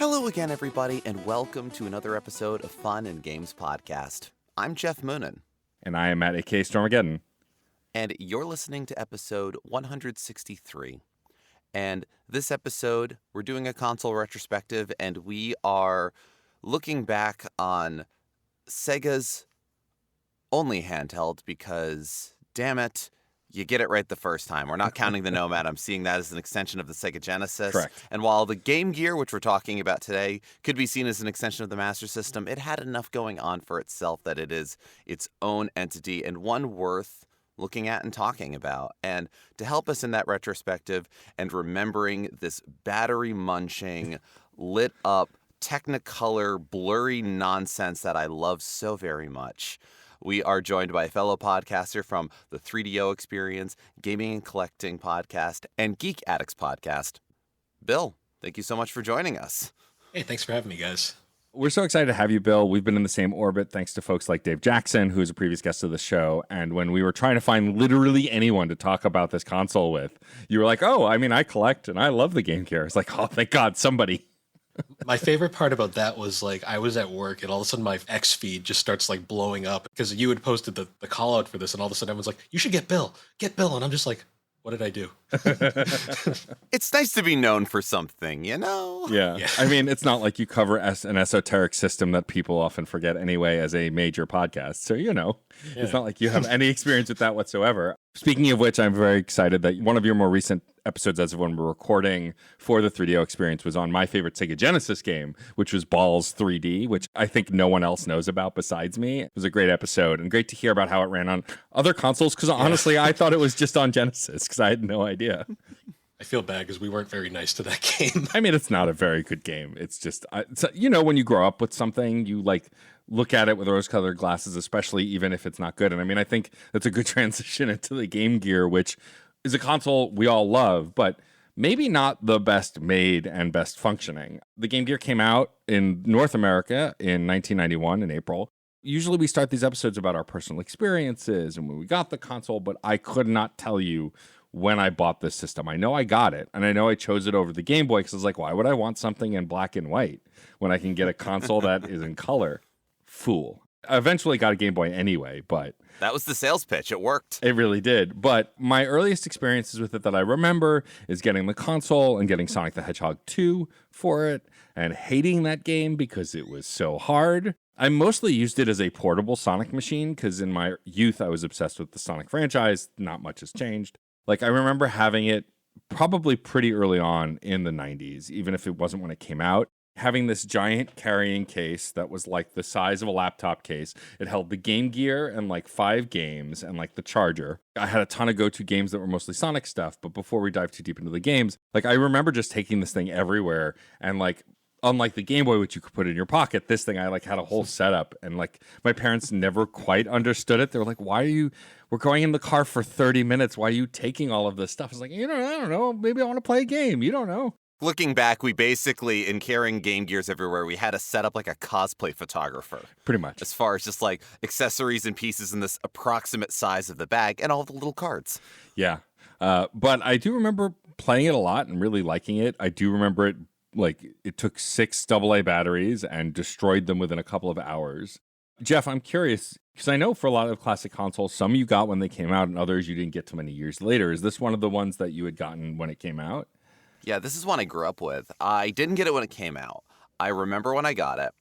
Hello again, everybody, and welcome to another episode of Fun and Games Podcast. I'm Geoff Moonen. And I am at AK Stormageddon. And you're listening to episode 163. And this episode, we're doing a console retrospective, and we are looking back on Sega's only handheld because, damn it, you get it right the first time. We're not counting the Nomad. I'm seeing that as an extension of the Sega Genesis. Correct. And while the Game Gear, which we're talking about today, could be seen as an extension of the Master System, it had enough going on for itself that it is its own entity and one worth looking at and talking about. And to help us in that retrospective and remembering this battery-munching, lit-up, Technicolor, blurry nonsense that I love so very much, we are joined by a fellow podcaster from the 3DO Experience, Gaming and Collecting Podcast, and Geek Addicts Podcast. Bill, thank you so much for joining us. Hey, thanks for having me, guys. We're so excited to have you, Bill. We've been in the same orbit thanks to folks like Dave Jackson, who's a previous guest of the show. And when we were trying to find literally anyone to talk about this console with, you were like, oh, I mean, I collect and I love the Game Gear. It's like, oh, thank God, somebody. My favorite part about that was like I was at work and all of a sudden my X feed just starts like blowing up because you had posted the call out for this and all of a sudden everyone's like, you should get Bill. And I'm just like, what did I do? It's nice to be known for something, you know? Yeah. I mean, it's not like you cover an esoteric system that people often forget anyway as a major podcast. So, It's not like you have any experience with that whatsoever. Speaking of which, I'm very excited that one of your more recent episodes as of when we're recording for the 3DO Experience was on my favorite Sega Genesis game, which was Balls 3D, which I think no one else knows about besides me. It was a great episode and great to hear about how it ran on other consoles because honestly, I thought it was just on Genesis because I had no idea. I feel bad because we weren't very nice to that game. I mean, it's not a very good game. It's just, when you grow up with something, you look at it with rose-colored glasses, especially even if it's not good. And I mean, I think that's a good transition into the Game Gear, which is a console we all love, but maybe not the best made and best functioning. The Game Gear came out in North America in 1991 in April. Usually we start these episodes about our personal experiences and when we got the console, but I could not tell you when I bought this system. I know I got it, and I know I chose it over the Game Boy because I was like, why would I want something in black and white when I can get a console that is in color? Fool. I eventually got a Game Boy anyway, but That was the sales pitch. It worked. It really did. But my earliest experiences with it that I remember is getting the console and getting Sonic the Hedgehog 2 for it and hating that game because it was so hard. I mostly used it as a portable Sonic machine because in my youth I was obsessed with the Sonic franchise. Not much has changed. I remember having it probably pretty early on in the 90s, even if it wasn't when it came out. Having this giant carrying case that was like the size of a laptop case. It held the Game Gear and 5 games and the charger. I had a ton of go-to games that were mostly Sonic stuff, but before we dive too deep into the games, I remember just taking this thing everywhere and unlike the Game Boy, which you could put in your pocket, this thing I had a whole setup and my parents never quite understood it. They were like, we're going in the car for 30 minutes. Why are you taking all of this stuff? I was like, I don't know. Maybe I want to play a game. You don't know. Looking back, we basically, in carrying Game Gears everywhere, we had to set up like a cosplay photographer. Pretty much. As far as just accessories and pieces in this approximate size of the bag and all the little cards. Yeah. But I do remember playing it a lot and really liking it. I do remember it, it took 6 AA batteries and destroyed them within a couple of hours. Geoff, I'm curious, because I know for a lot of classic consoles, some you got when they came out and others you didn't get too many years later. Is this one of the ones that you had gotten when it came out? Yeah, this is one I grew up with. I didn't get it when it came out. I remember when I got it,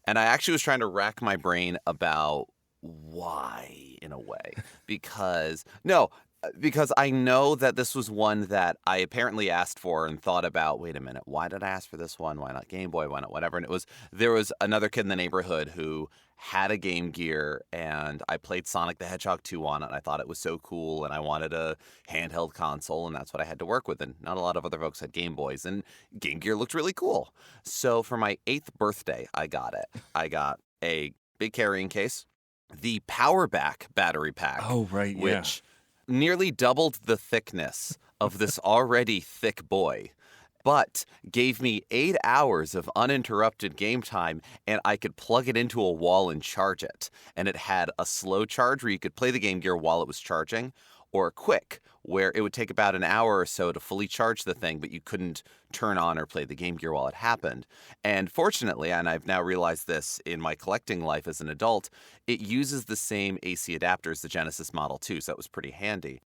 and I actually was trying to rack my brain about why, in a way. Because I know that this was one that I apparently asked for and thought about, wait a minute, why did I ask for this one? Why not Game Boy? Why not whatever? And there was another kid in the neighborhood who had a Game Gear, and I played Sonic the Hedgehog 2 on it, and I thought it was so cool, and I wanted a handheld console, and that's what I had to work with, and not a lot of other folks had Game Boys, and Game Gear looked really cool. So for my 8th birthday, I got it. I got a big carrying case, the Power Back battery pack. Oh, right, yeah. Which nearly doubled the thickness of this already thick boy, but gave me 8 hours of uninterrupted game time, and I could plug it into a wall and charge it. And it had a slow charge where you could play the Game Gear while it was charging, or quick, where it would take about an hour or so to fully charge the thing, but you couldn't turn on or play the Game Gear while it happened. And fortunately, and I've now realized this in my collecting life as an adult, it uses the same AC adapter as the Genesis Model 2, so that was pretty handy.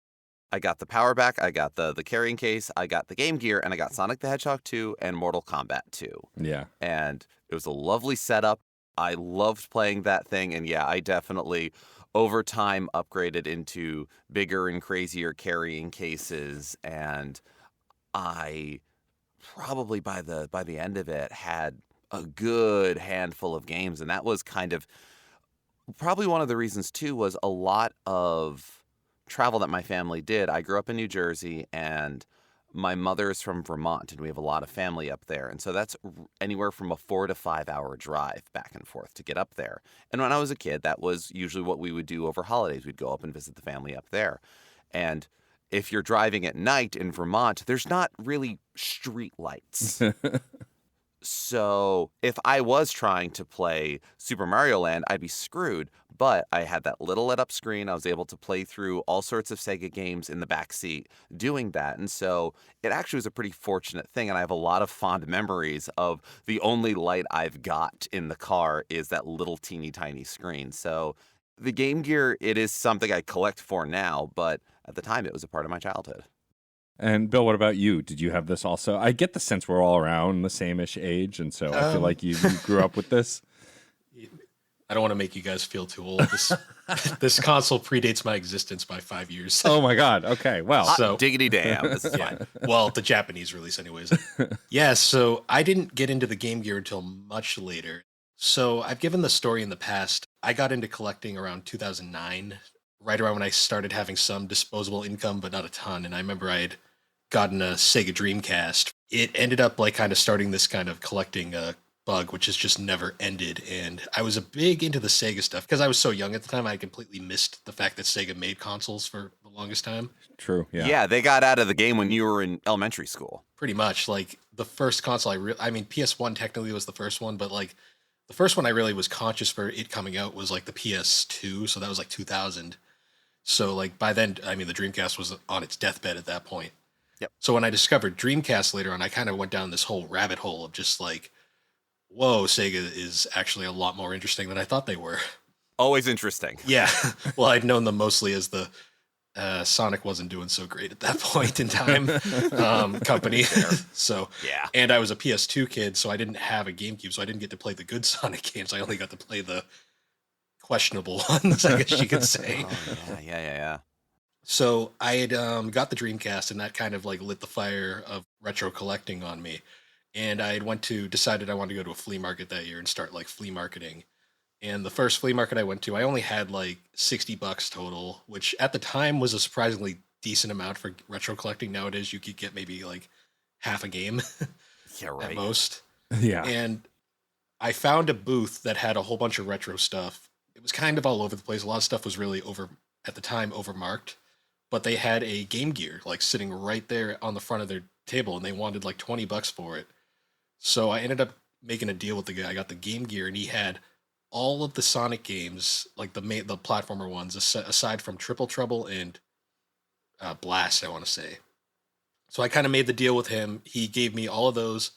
I got the power back, I got the carrying case, I got the Game Gear, and I got Sonic the Hedgehog 2 and Mortal Kombat 2. Yeah. And it was a lovely setup. I loved playing that thing, and yeah, I definitely over time upgraded into bigger and crazier carrying cases, and I probably by the end of it had a good handful of games, and that was kind of probably one of the reasons too was a lot of travel that my family did. I grew up in New Jersey, and my mother is from Vermont, and we have a lot of family up there. And so that's anywhere from a 4 to 5 hour drive back and forth to get up there. And when I was a kid, that was usually what we would do over holidays. We'd go up and visit the family up there. And if you're driving at night in Vermont, there's not really street lights. So if I was trying to play Super Mario Land, I'd be screwed. But I had that little lit up screen. I was able to play through all sorts of Sega games in the back seat doing that. And so it actually was a pretty fortunate thing. And I have a lot of fond memories of the only light I've got in the car is that little teeny tiny screen. So the Game Gear, it is something I collect for now, but at the time it was a part of my childhood. And Bill, what about you? Did you have this also? I get the sense we're all around the same-ish age, and so I feel like you grew up with this. I don't want to make you guys feel too old. This console predates my existence by 5 years. Oh my God. Okay. Well, So- Diggity damn. This is fine. Well, the Japanese release anyways. Yeah, so I didn't get into the Game Gear until much later. So I've given the story in the past. I got into collecting around 2009, right around when I started having some disposable income, but not a ton. And I remember I had gotten a Sega Dreamcast. It ended up like kind of starting this kind of collecting bug, which has just never ended. And I was a big into the Sega stuff because I was so young at the time. I completely missed the fact that Sega made consoles for the longest time. true. Yeah. Yeah, they got out of the game when you were in elementary school. Pretty much, like the first console I mean, PS1 technically was the first one, but like the first one I really was conscious for it coming out was like the PS2, so that was like 2000. So like by then, I mean, the Dreamcast was on its deathbed at that point. Yep. So when I discovered Dreamcast later on, I kind of went down this whole rabbit hole of just like, whoa, Sega is actually a lot more interesting than I thought they were. Always interesting. Yeah. Well, I'd known them mostly as the Sonic wasn't doing so great at that point in time company. So, Yeah. and I was a PS2 kid, so I didn't have a GameCube, so I didn't get to play the good Sonic games. I only got to play the questionable ones, I guess you could say. Oh, yeah. So I had got the Dreamcast, and that kind of like lit the fire of retro collecting on me. And I had decided I wanted to go to a flea market that year and start like flea marketing. And the first flea market I went to, I only had like $60 total, which at the time was a surprisingly decent amount for retro collecting. Nowadays, you could get maybe like half a game Yeah, at right. most. Yeah. And I found a booth that had a whole bunch of retro stuff. It was kind of all over the place. A lot of stuff was really at the time, overmarked. But they had a Game Gear like sitting right there on the front of their table, and they wanted like $20 for it. So I ended up making a deal with the guy. I got the Game Gear, and he had all of the Sonic games, like the platformer ones, aside from Triple Trouble and Blast, I want to say. So I kind of made the deal with him. He gave me all of those,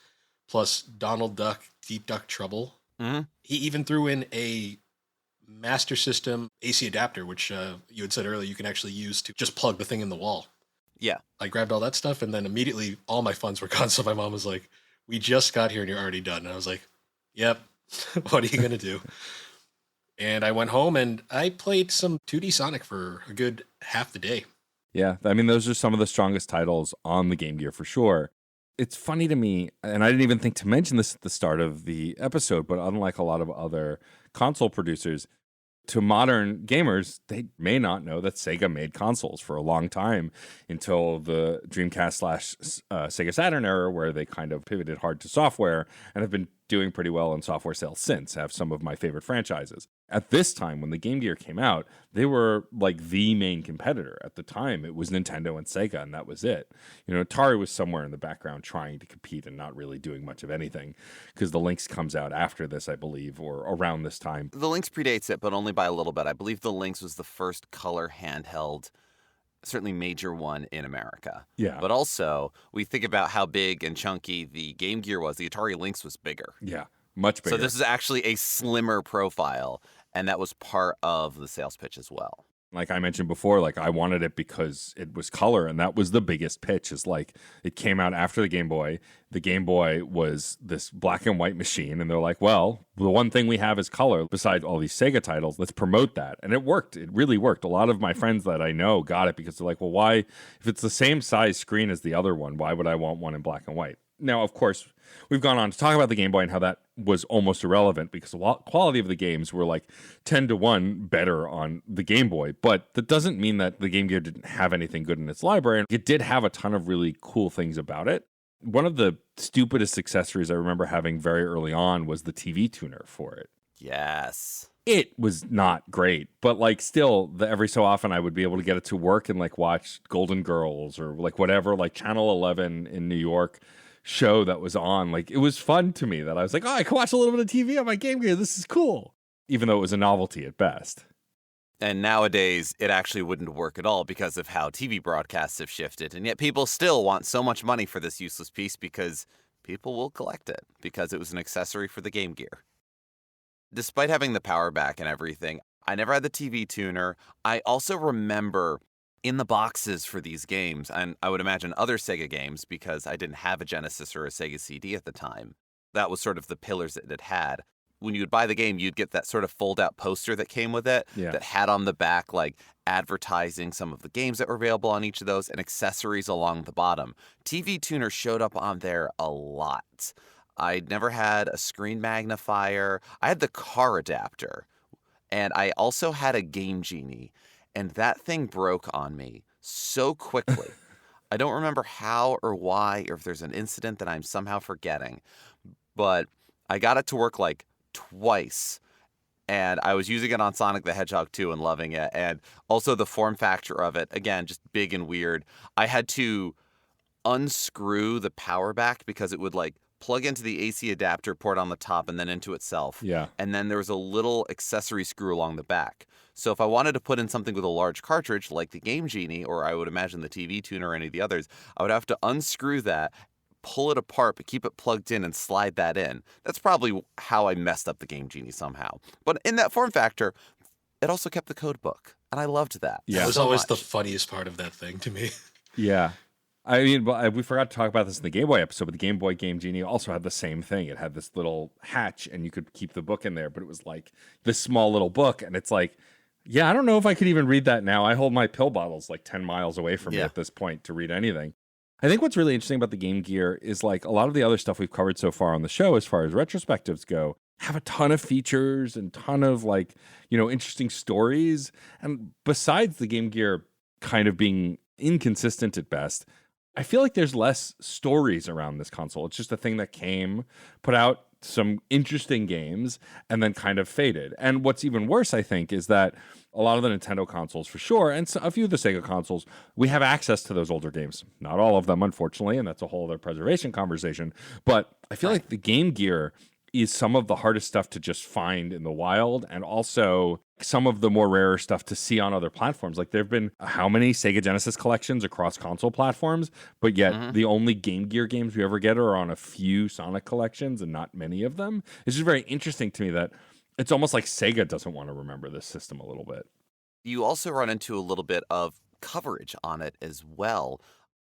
plus Donald Duck, Deep Duck Trouble. Mhm. He even threw in a Master System AC adapter, which you had said earlier you can actually use to just plug the thing in the wall. Yeah. I grabbed all that stuff, and then immediately all my funds were gone. So my mom was like, "We just got here and you're already done." And I was like, "Yep, what are you going to do?" And I went home and I played some 2D Sonic for a good half the day. Yeah, I mean, those are some of the strongest titles on the Game Gear for sure. It's funny to me, and I didn't even think to mention this at the start of the episode, but unlike a lot of other console producers, to modern gamers, they may not know that Sega made consoles for a long time until the Dreamcast / Sega Saturn era, where they kind of pivoted hard to software and have been doing pretty well in software sales since, have some of my favorite franchises. At this time, when the Game Gear came out, they were like the main competitor. At the time, it was Nintendo and Sega, and that was it. You know, Atari was somewhere in the background trying to compete and not really doing much of anything, because the Lynx comes out after this, I believe, or around this time. The Lynx predates it, but only by a little bit. I believe the Lynx was the first color handheld certainly major one in America. Yeah. But also, we think about how big and chunky the Game Gear was. The Atari Lynx was bigger. Yeah. Much bigger. So this is actually a slimmer profile, and that was part of the sales pitch as well. Like I mentioned before, like I wanted it because it was color, and that was the biggest pitch. Is like it came out after the Game Boy. The Game Boy was this black and white machine, and they're like, well, the one thing we have is color besides all these Sega titles. Let's promote that. And it worked. It really worked. A lot of my friends that I know got it because they're like, well, why, if it's the same size screen as the other one, why would I want one in black and white? Now, of course, we've gone on to talk about the Game Boy and how that was almost irrelevant because the quality of the games were like 10 to 1 better on the Game Boy. But that doesn't mean that the Game Gear didn't have anything good in its library. It did have a ton of really cool things about it. One of the stupidest accessories I remember having very early on was the TV tuner for it. Yes. It was not great, but like still, every so often I would be able to get it to work and like watch Golden Girls or like whatever, like Channel 11 in New York show that was on. Like it was fun to me that I was like, oh, I can watch a little bit of TV on my Game Gear. This is cool, even though it was a novelty at best. And nowadays, it actually wouldn't work at all because of how TV broadcasts have shifted. And yet people still want so much money for this useless piece because people will collect it because it was an accessory for the Game Gear. Despite having the power back and everything, I never had the TV tuner. I also remember in the boxes for these games, and I would imagine other Sega games because I didn't have a Genesis or a Sega CD at the time. That was sort of the pillars that it had. When you would buy the game, you'd get that sort of fold-out poster that came with it that had on the back like advertising some of the games that were available on each of those and accessories along the bottom. TV tuner showed up on there a lot. I never had a screen magnifier. I had the car adapter, and I also had a Game Genie, and that thing broke on me so quickly. I don't remember how or why or if there's an incident that I'm somehow forgetting, but I got it to work like twice, and I was using it on Sonic the Hedgehog 2 and loving it, and also the form factor of it, again, just big and weird. I had to unscrew the power back because it would like plug into the AC adapter port on the top and then into itself. Yeah. And then there was a little accessory screw along the back. So if I wanted to put in something with a large cartridge like the Game Genie, or I would imagine the TV tuner or any of the others, I would have to unscrew that, pull it apart, but keep it plugged in and slide that in. That's probably how I messed up the Game Genie somehow. But in that form factor, it also kept the code book. And I loved that. Yeah, it was always the funniest part of that thing to me. Yeah. I mean, we forgot to talk about this in the Game Boy episode, but the Game Boy Game Genie also had the same thing. It had this little hatch, and you could keep the book in there, but it was like this small little book, and it's like, yeah, I don't know if I could even read that now. I hold my pill bottles like 10 miles away from me at this point to read anything. I think what's really interesting about the Game Gear is like a lot of the other stuff we've covered so far on the show, as far as retrospectives go, have a ton of features and ton of like, you know, interesting stories. And besides the Game Gear kind of being inconsistent at best, I feel like there's less stories around this console. It's just a thing that came, put out some interesting games, and then kind of faded. And what's even worse, I think, is that a lot of the Nintendo consoles, for sure, and a few of the Sega consoles, we have access to those older games. Not all of them, unfortunately, and that's a whole other preservation conversation. But I feel like the Game Gear is some of the hardest stuff to just find in the wild, and also some of the more rarer stuff to see on other platforms. Like there have been how many Sega Genesis collections across console platforms, but yet the only Game Gear games we ever get are on a few Sonic collections and not many of them. It's just very interesting to me that it's almost like Sega doesn't want to remember this system a little bit. You also run into a little bit of coverage on it as well.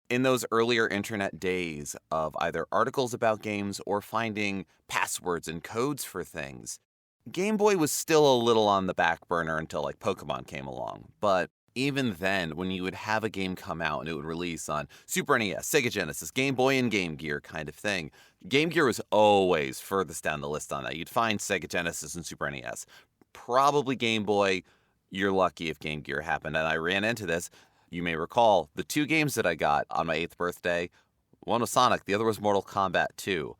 In those earlier internet days of either articles about games or finding passwords and codes for things, Game Boy was still a little on the back burner until like Pokemon came along. But even then, when you would have a game come out and it would release on Super NES, Sega Genesis, Game Boy, and Game Gear kind of thing, Game Gear was always furthest down the list on that. You'd find Sega Genesis and Super NES. Probably Game Boy. You're lucky if Game Gear happened. And I ran into this. You may recall the two games that I got on my 8th birthday. One was Sonic, the other was Mortal Kombat 2.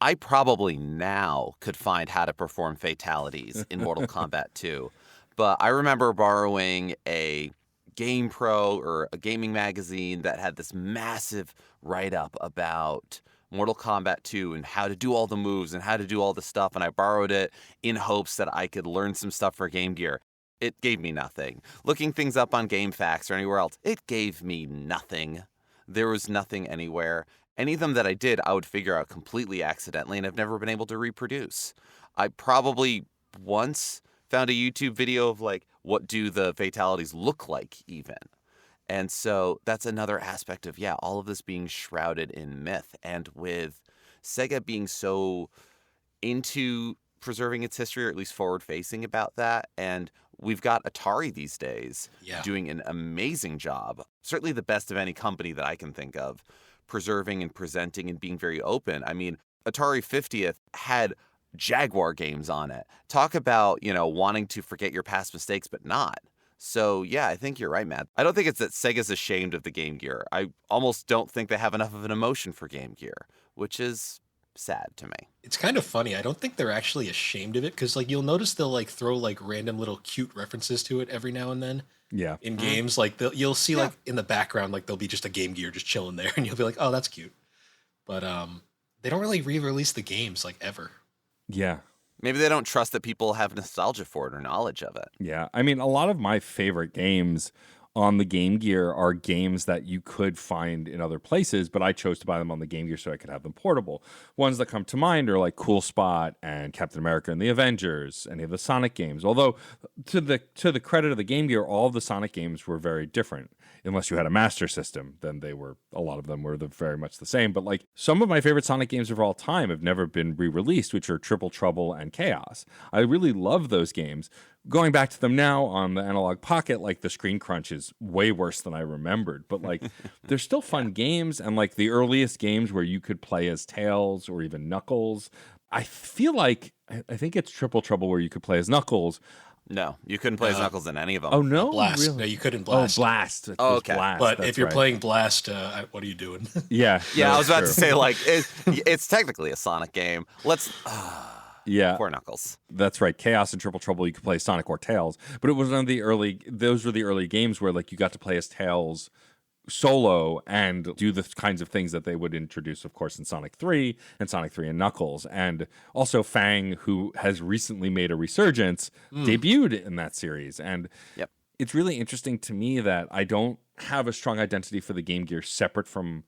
I probably now could find how to perform fatalities in Mortal Kombat 2. But I remember borrowing a Game Pro or a gaming magazine that had this massive write-up about Mortal Kombat 2 and how to do all the moves and how to do all the stuff. And I borrowed it in hopes that I could learn some stuff for Game Gear. It gave me nothing. Looking things up on GameFAQs or anywhere else, it gave me nothing. There was nothing anywhere. Any of them that I did, I would figure out completely accidentally, and I've never been able to reproduce. I probably once found a YouTube video of like, what do the fatalities look like even? And so that's another aspect of, yeah, all of this being shrouded in myth. And with Sega being so into preserving its history, or at least forward facing about that. And we've got Atari these days doing an amazing job, certainly the best of any company that I can think of, preserving and presenting and being very open. I mean, Atari 50th had Jaguar games on it. Talk about, wanting to forget your past mistakes, but not. So, yeah, I think you're right, Matt. I don't think it's that Sega's ashamed of the Game Gear. I almost don't think they have enough of an emotion for Game Gear, which is sad to me. It's kind of funny. I don't think they're actually ashamed of it, because like you'll notice they'll like throw like random little cute references to it every now and then. Yeah. In games, like you'll see like in the background, like there'll be just a Game Gear just chilling there, and you'll be like, oh, that's cute. But they don't really re-release the games like ever. Yeah. Maybe they don't trust that people have nostalgia for it or knowledge of it. Yeah. I mean, a lot of my favorite games on the Game Gear are games that you could find in other places, but I chose to buy them on the Game Gear so I could have them portable. Ones that come to mind are like Cool Spot and Captain America and the Avengers, any of the Sonic games. Although, to the credit of the Game Gear, all of the Sonic games were very different. Unless you had a Master System, then a lot of them were very much the same. But like some of my favorite Sonic games of all time have never been re-released, which are Triple Trouble and Chaos. I really love those games. Going back to them now on the Analog Pocket, like the screen crunch is way worse than I remembered. But like they're still fun games, and like the earliest games where you could play as Tails or even Knuckles. I feel like I think it's Triple Trouble where you could play as Knuckles. No, you couldn't play as Knuckles in any of them. Oh, no? Blast. Really? No, you couldn't Blast. Oh, Blast. Oh, okay. Blast. But That's if you're right. playing Blast, what are you doing? Yeah. Yeah, no, I was about true. to say, like, it's technically a Sonic game. Yeah. Poor Knuckles. That's right. Chaos and Triple Trouble, you could play Sonic or Tails. But it was one of those were the early games where like you got to play as Tails solo and do the kinds of things that they would introduce, of course, in Sonic 3 and Knuckles. And also Fang, who has recently made a resurgence, debuted in that series. And it's really interesting to me that I don't have a strong identity for the Game Gear separate from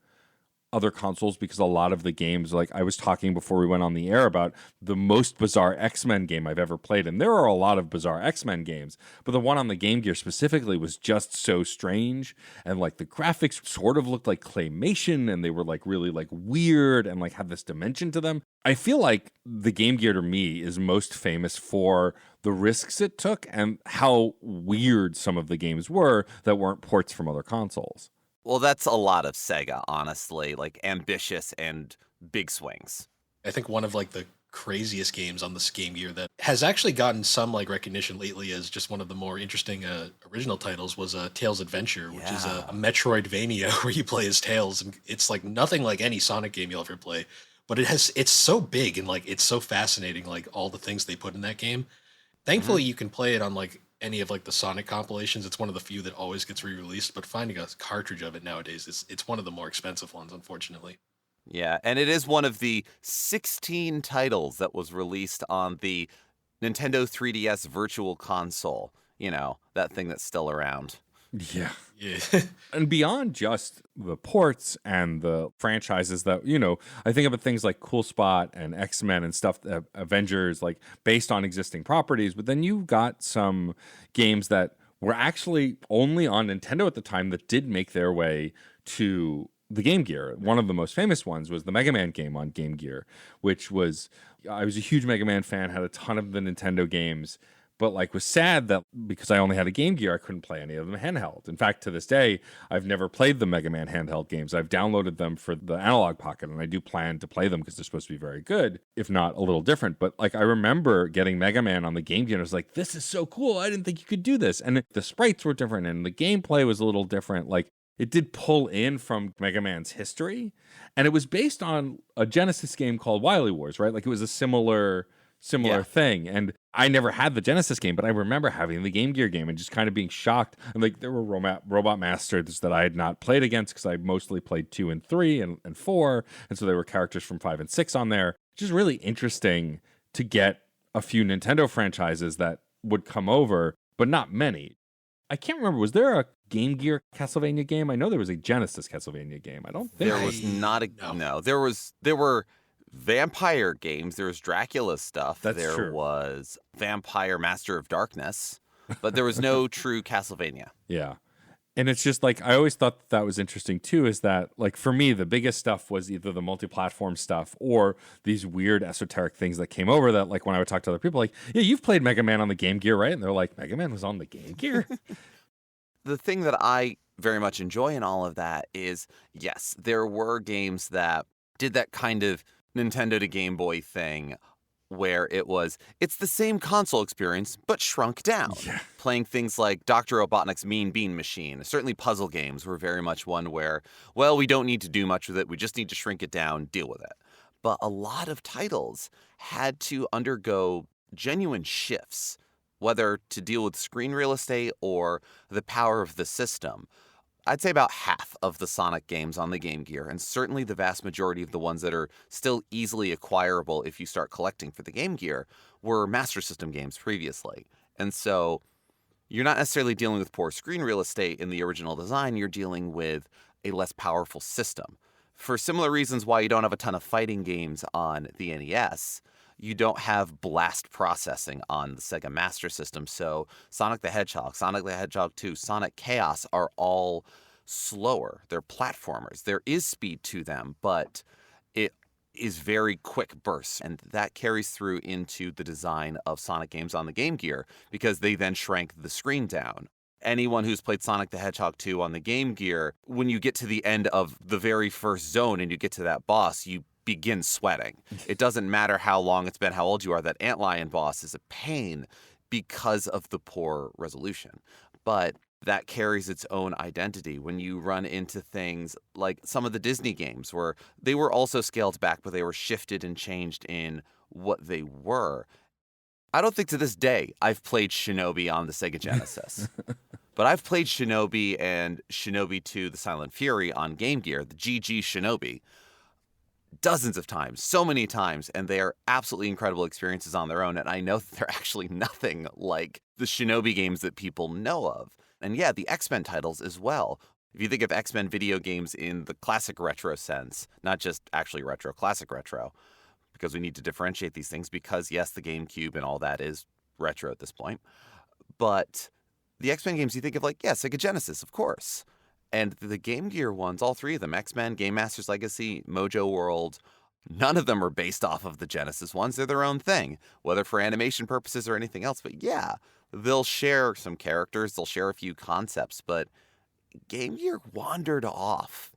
other consoles, because a lot of the games, like I was talking before we went on the air about the most bizarre X-Men game I've ever played, and there are a lot of bizarre X-Men games, but the one on the Game Gear specifically was just so strange, and like the graphics sort of looked like claymation, and they were like really like weird and like had this dimension to them. I feel like the Game Gear to me is most famous for the risks it took and how weird some of the games were that weren't ports from other consoles. Well, that's a lot of Sega, honestly, like ambitious and big swings. I think one of like the craziest games on this Game Gear that has actually gotten some like recognition lately as just one of the more interesting original titles was Tails Adventure, which is a Metroidvania where you play as Tails, and it's like nothing like any Sonic game you'll ever play, but it's so big and like it's so fascinating, like all the things they put in that game. Thankfully, you can play it on like any of like the Sonic compilations. It's one of the few that always gets re-released, but finding a cartridge of it nowadays it's one of the more expensive ones, unfortunately. Yeah, and it is one of the 16 titles that was released on the Nintendo 3DS Virtual Console. You know, that thing that's still around. Yeah. Yeah. And beyond just the ports and the franchises that, I think about things like Cool Spot and X-Men and stuff, Avengers, like based on existing properties. But then you got some games that were actually only on Nintendo at the time that did make their way to the Game Gear. One of the most famous ones was the Mega Man game on Game Gear, which was, I was a huge Mega Man fan, had a ton of the Nintendo games, but like was sad that because I only had a Game Gear, I couldn't play any of them handheld. In fact, to this day, I've never played the Mega Man handheld games. I've downloaded them for the Analog Pocket, and I do plan to play them because they're supposed to be very good, if not a little different. But like I remember getting Mega Man on the Game Gear, and I was like, this is so cool. I didn't think you could do this. And the sprites were different, and the gameplay was a little different. Like it did pull in from Mega Man's history, and it was based on a Genesis game called Wily Wars, right? Like it was a similar thing. And I never had the Genesis game, but I remember having the Game Gear game and just kind of being shocked. And like there were Robot Masters that I had not played against because I mostly played 2 and 3 and 4. And so there were characters from 5 and 6 on there. Just really interesting to get a few Nintendo franchises that would come over, but not many. I can't remember. Was there a Game Gear Castlevania game? I know there was a Genesis Castlevania game. I don't think There was not a no. There were vampire games. There was Dracula stuff. That's there true. was Vampire Master of Darkness, but there was no true Castlevania. Yeah. And it's just like, I always thought that was interesting too, is that like for me, the biggest stuff was either the multi-platform stuff or these weird esoteric things that came over that, like when I would talk to other people, like, yeah, you've played Mega Man on the Game Gear, right? And they're like, Mega Man was on the Game Gear? The thing that I very much enjoy in all of that is, yes, there were games that did that kind of Nintendo to Game Boy thing where it's the same console experience, but shrunk down. Yeah. Playing things like Dr. Robotnik's Mean Bean Machine. Certainly puzzle games were very much one where, well, we don't need to do much with it. We just need to shrink it down, deal with it. But a lot of titles had to undergo genuine shifts, whether to deal with screen real estate or the power of the system. I'd say about half of the Sonic games on the Game Gear, and certainly the vast majority of the ones that are still easily acquirable if you start collecting for the Game Gear, were Master System games previously. And so you're not necessarily dealing with poor screen real estate in the original design, you're dealing with a less powerful system. For similar reasons why you don't have a ton of fighting games on the NES, you don't have blast processing on the Sega Master System. So Sonic the Hedgehog, Sonic the Hedgehog 2, Sonic Chaos are all slower. They're platformers. There is speed to them, but it is very quick bursts. And that carries through into the design of Sonic games on the Game Gear because they then shrank the screen down. Anyone who's played Sonic the Hedgehog 2 on the Game Gear, when you get to the end of the very first zone and you get to that boss, you begin sweating. It doesn't matter how long it's been, how old you are. That antlion boss is a pain because of the poor resolution. But that carries its own identity when you run into things like some of the Disney games where they were also scaled back, but they were shifted and changed in what they were. I don't think to this day I've played Shinobi on the Sega Genesis. But I've played Shinobi and Shinobi 2 The Silent Fury on Game Gear, the GG Shinobi, dozens of times, so many times, and they are absolutely incredible experiences on their own. And I know that they're actually nothing like the Shinobi games that people know of. And yeah, the X-Men titles as well. If you think of X-Men video games in the classic retro sense, not just actually retro, classic retro, because we need to differentiate these things because, yes, the GameCube and all that is retro at this point. But the X-Men games, you think of like, yeah, Sega Genesis, of course. And the Game Gear ones, all three of them, X-Men, Game Master's Legacy, Mojo World, none of them are based off of the Genesis ones. They're their own thing, whether for animation purposes or anything else. But yeah, they'll share some characters, they'll share a few concepts, but Game Gear wandered off.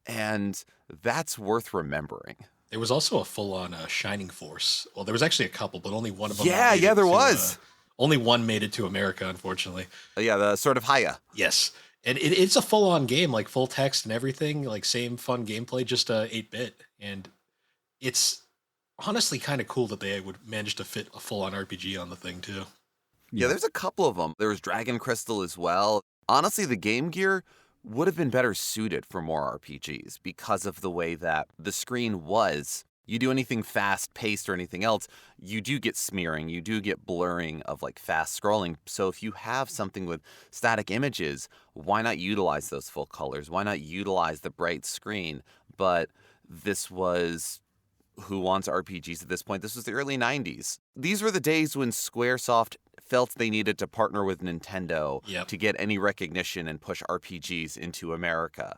And that's worth remembering. There was also a full-on Shining Force. Well, there was actually a couple, but only one of them. Yeah, there was. Only one made it to America, unfortunately. Yeah, the sort of Haya. Yes. And it's a full-on game, like full text and everything, like same fun gameplay, just 8-bit. And it's honestly kind of cool that they would manage to fit a full-on RPG on the thing, too. Yeah, there's a couple of them. There was Dragon Crystal as well. Honestly, the Game Gear would have been better suited for more RPGs because of the way that the screen was. You do anything fast-paced or anything else, you do get smearing, you do get blurring of like fast scrolling. So if you have something with static images, why not utilize those full colors? Why not utilize the bright screen? But this was who wants RPGs at this point? This was the early 90s. These were the days when Squaresoft felt they needed to partner with Nintendo to get any recognition and push RPGs into America.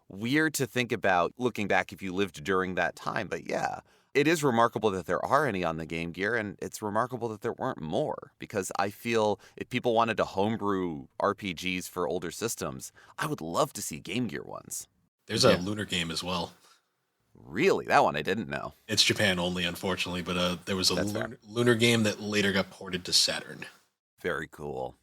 Weird to think about looking back if you lived during that time, but yeah, it is remarkable that there are any on the Game Gear, and it's remarkable that there weren't more, because I feel if people wanted to homebrew RPGs for older systems, I would love to see Game Gear ones. There's a Lunar game as well. Really? That one I didn't know. It's Japan only, unfortunately, but there was a Lunar game that later got ported to Saturn. Very cool.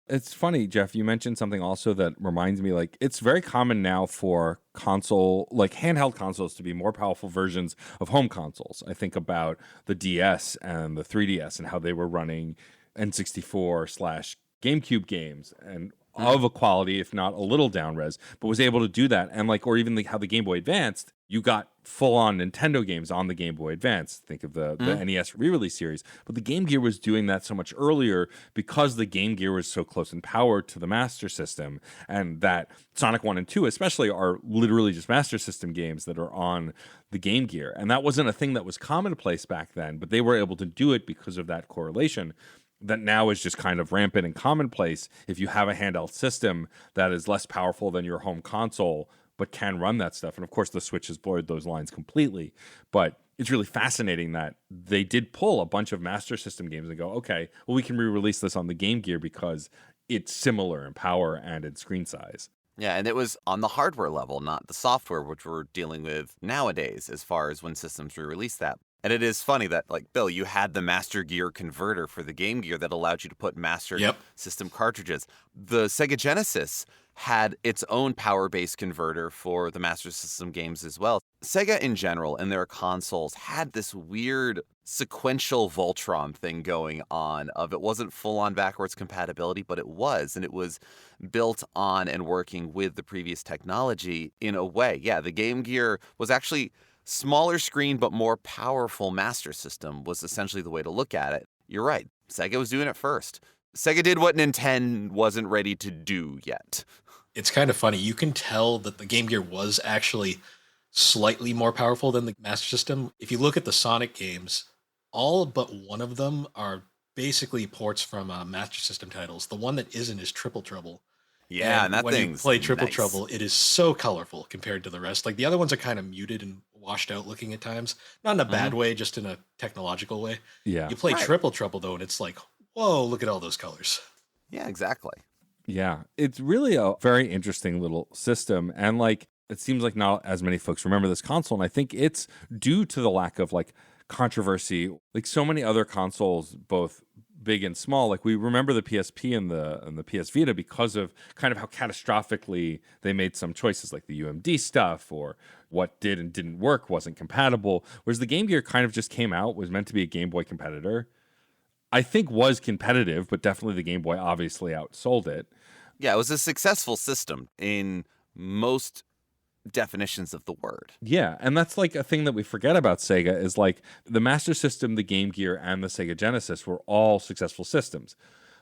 It's funny, Geoff, you mentioned something also that reminds me, like, it's very common now for console, like handheld consoles to be more powerful versions of home consoles. I think about the DS and the 3DS and how they were running N64/GameCube games and of a quality, if not a little down res, but was able to do that. And like, or even how the Game Boy Advanced, you got full on Nintendo games on the Game Boy Advance. Think of the NES re-release series. But the Game Gear was doing that so much earlier because the Game Gear was so close in power to the Master System. And that Sonic 1 and 2 especially are literally just Master System games that are on the Game Gear. And that wasn't a thing that was commonplace back then, but they were able to do it because of that correlation that now is just kind of rampant and commonplace. If you have a handheld system that is less powerful than your home console, but can run that stuff. And of course, the Switch has blurred those lines completely. But it's really fascinating that they did pull a bunch of Master System games and go, okay, well, we can re-release this on the Game Gear because it's similar in power and in screen size. Yeah, and it was on the hardware level, not the software, which we're dealing with nowadays as far as when systems re-release that. And it is funny that, like, Bill, you had the Master Gear converter for the Game Gear that allowed you to put Master System cartridges. The Sega Genesis had its own power-based converter for the Master System games as well. Sega in general and their consoles had this weird sequential Voltron thing going on of it wasn't full-on backwards compatibility, but it was, and it was built on and working with the previous technology in a way. Yeah, the Game Gear was actually smaller screen but more powerful Master System was essentially the way to look at it. You're right. Sega was doing it first. Sega did what Nintendo wasn't ready to do yet. It's kind of funny. You can tell that the Game Gear was actually slightly more powerful than the Master System. If you look at the Sonic games, all but one of them are basically ports from Master System titles. The one that isn't is Triple Trouble. Yeah, and that when thing's you play Triple nice. Trouble, it is so colorful compared to the rest. Like the other ones are kind of muted and washed out looking at times. Not in a bad way, just in a technological way. Yeah. You play Triple Trouble though, and it's like, whoa, look at all those colors. Yeah, exactly. Yeah, it's really a very interesting little system. And like, it seems like not as many folks remember this console. And I think it's due to the lack of like controversy. Like so many other consoles, both big and small, like we remember the PSP and the PS Vita because of kind of how catastrophically they made some choices, like the UMD stuff or what did and didn't work wasn't compatible. Whereas the Game Gear kind of just came out, was meant to be a Game Boy competitor. I think was competitive, but definitely the Game Boy obviously outsold it. Yeah, it was a successful system in most definitions of the word. Yeah, and that's like a thing that we forget about Sega is like the Master System, the Game Gear, and the Sega Genesis were all successful systems.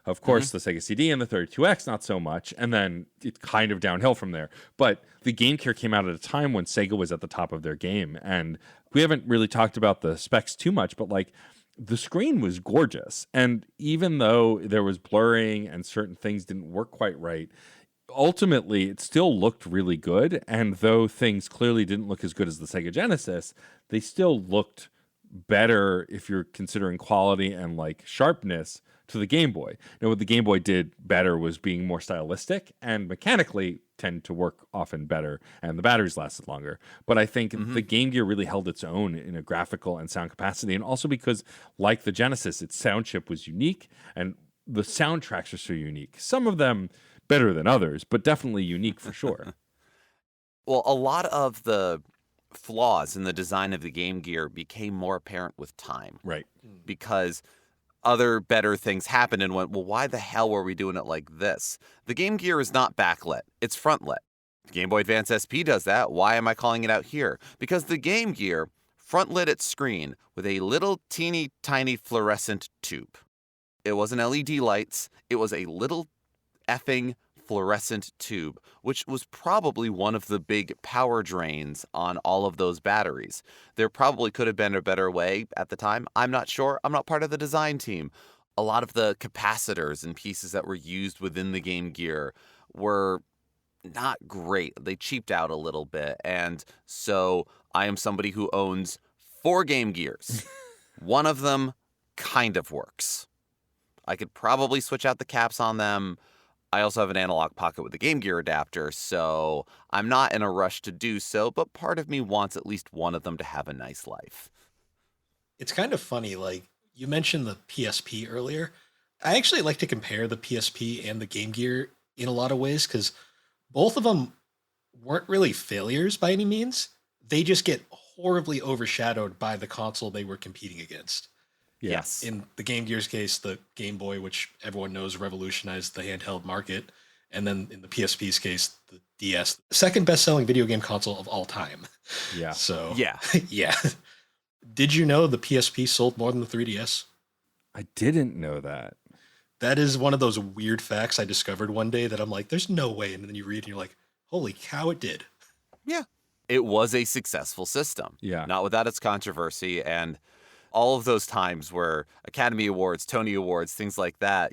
Of course, the Sega CD and the 32X, not so much, and then it kind of downhill from there. But the Game Gear came out at a time when Sega was at the top of their game, and we haven't really talked about the specs too much, but like the screen was gorgeous. And even though there was blurring and certain things didn't work quite right, ultimately it still looked really good. And though things clearly didn't look as good as the Sega Genesis, they still looked better if you're considering quality and like sharpness to the Game Boy. Now, what the Game Boy did better was being more stylistic and mechanically tend to work often better, and the batteries lasted longer. But I think the Game Gear really held its own in a graphical and sound capacity, and also because, like the Genesis, its sound chip was unique, and the soundtracks are so unique. Some of them better than others, but definitely unique for sure. Well, a lot of the flaws in the design of the Game Gear became more apparent with time. Right. Because other better things happened and went, well, why the hell were we doing it like this? The Game Gear is not backlit. It's frontlit. The Game Boy Advance SP does that. Why am I calling it out here? Because the Game Gear frontlit its screen with a little teeny tiny fluorescent tube. It wasn't LED lights. It was a little effing fluorescent tube, which was probably one of the big power drains on all of those batteries. There probably could have been a better way at the time. I'm not sure. I'm not part of the design team. A lot of the capacitors and pieces that were used within the Game Gear were not great. They cheaped out a little bit. And so I am somebody who owns 4 Game Gears. One of them kind of works. I could probably switch out the caps on them. I also have an analog pocket with the Game Gear adapter, so I'm not in a rush to do so, but part of me wants at least one of them to have a nice life. It's kind of funny, like, you mentioned the PSP earlier. I actually like to compare the PSP and the Game Gear in a lot of ways, because both of them weren't really failures by any means. They just get horribly overshadowed by the console they were competing against. Yes. In the Game Gear's case, the Game Boy, which everyone knows revolutionized the handheld market, And then in the PSP's case, the DS, the second best-selling video game console of all time. Yeah. So, Yeah. yeah. Did you know the PSP sold more than the 3DS? I didn't know that. That is one of those weird facts I discovered one day that I'm like, there's no way. And then you read and you're like, holy cow, it did. Yeah. It was a successful system. Yeah. Not without its controversy and all of those times where Academy Awards, Tony Awards, things like that,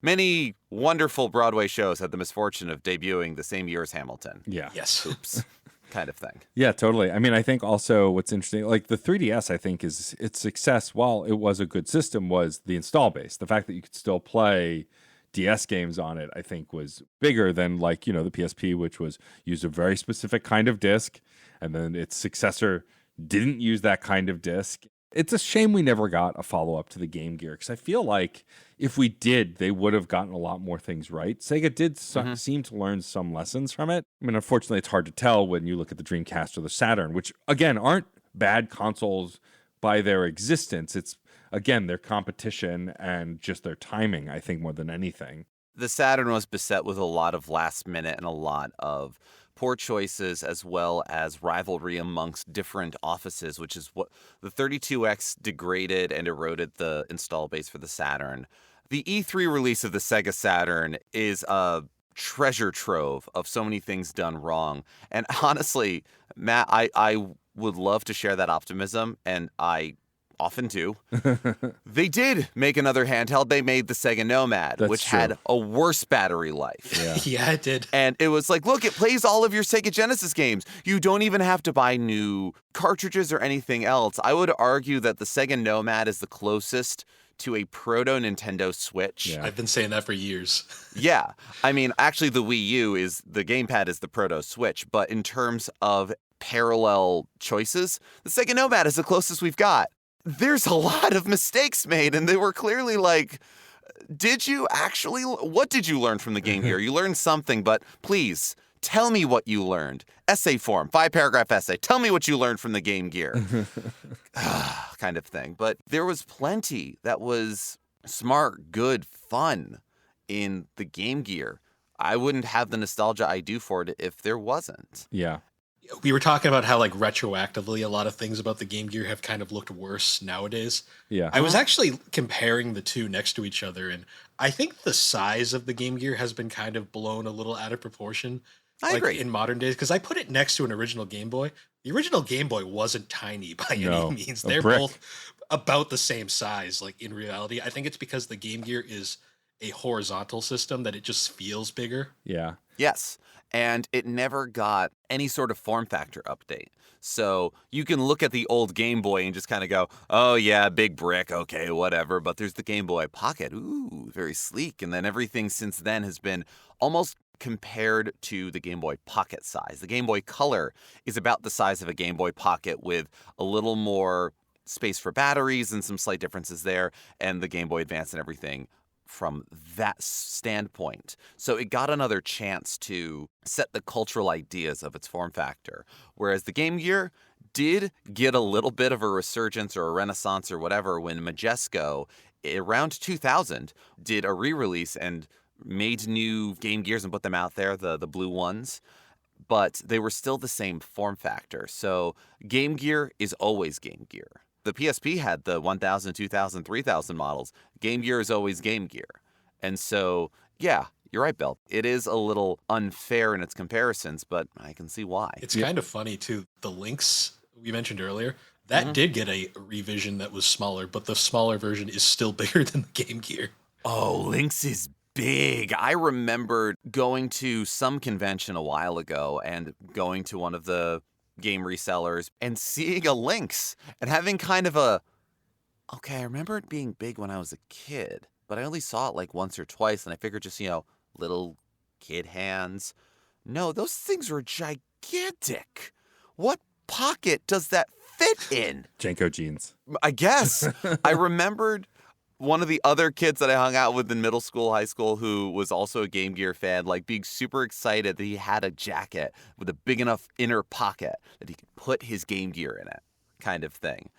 many wonderful Broadway shows had the misfortune of debuting the same year as Hamilton. Yeah. Yes. Oops. Kind of thing. Yeah, totally. I mean, I think also what's interesting, like the 3DS, I think is its success, while it was a good system, was the install base. The fact that you could still play DS games on it, I think was bigger than the PSP, which was used a very specific kind of disc. And then its successor didn't use that kind of disc. It's a shame we never got a follow-up to the Game Gear, because I feel like if we did, they would have gotten a lot more things right. Sega did seem to learn some lessons from it. I mean, unfortunately, it's hard to tell when you look at the Dreamcast or the Saturn, which, again, aren't bad consoles by their existence. It's, again, their competition and just their timing, I think, more than anything. The Saturn was beset with a lot of last minute and a lot of poor choices, as well as rivalry amongst different offices, which is what the 32X degraded and eroded the install base for the Saturn. The E3 release of the Sega Saturn is a treasure trove of so many things done wrong. And honestly, Matt, I would love to share that optimism, and I often do. They did make another handheld. They made the Sega Nomad, which had a worse battery life. Yeah. Yeah, it did. And it was like, look, it plays all of your Sega Genesis games. You don't even have to buy new cartridges or anything else. I would argue that the Sega Nomad is the closest to a proto-Nintendo Switch. Yeah. I've been saying that for years. Yeah. I mean, actually, the Wii U the gamepad is the proto-Switch. But in terms of parallel choices, the Sega Nomad is the closest we've got. There's a lot of mistakes made, and they were clearly like, what did you learn from the Game Gear? You learned something, but please tell me what you learned. Essay form, 5-paragraph essay. Tell me what you learned from the Game Gear. Kind of thing. But there was plenty that was smart, good, fun in the Game Gear. I wouldn't have the nostalgia I do for it if there wasn't. Yeah. We were talking about how, like, retroactively, a lot of things about the Game Gear have kind of looked worse nowadays. Yeah. I was actually comparing the two next to each other, and I think the size of the Game Gear has been kind of blown a little out of proportion. I agree. In modern days, because I put it next to an original Game Boy. The original Game Boy wasn't tiny by any means. They're both about the same size, like, in reality. I think it's because the Game Gear is a horizontal system that it just feels bigger. Yeah. Yes. And it never got any sort of form factor update. So you can look at the old Game Boy and just kind of go, oh yeah, big brick, okay, whatever. But there's the Game Boy Pocket, ooh, very sleek. And then everything since then has been almost compared to the Game Boy Pocket size. The Game Boy Color is about the size of a Game Boy Pocket with a little more space for batteries and some slight differences there. And the Game Boy Advance and everything from that standpoint. So it got another chance to set the cultural ideas of its form factor. Whereas the Game Gear did get a little bit of a resurgence or a renaissance or whatever when Majesco, around 2000, did a re-release and made new Game Gears and put them out there, the blue ones. But they were still the same form factor. So Game Gear is always Game Gear. The PSP had the 1000, 2000, 3000 models. Game Gear is always Game Gear. And so, yeah, you're right, Bill. It is a little unfair in its comparisons, but I can see why. It's kind of funny, too. The Lynx we mentioned earlier, that did get a revision that was smaller, but the smaller version is still bigger than the Game Gear. Oh, Lynx is big. I remember going to some convention a while ago and going to one of the game resellers and seeing a Lynx and having kind of okay, I remember it being big when I was a kid, but I only saw it like once or twice, and I figured just, little kid hands. No, those things were gigantic. What pocket does that fit in? Janko jeans. I guess. I remembered one of the other kids that I hung out with in middle school, high school, who was also a Game Gear fan, like being super excited that he had a jacket with a big enough inner pocket that he could put his Game Gear in it, kind of thing.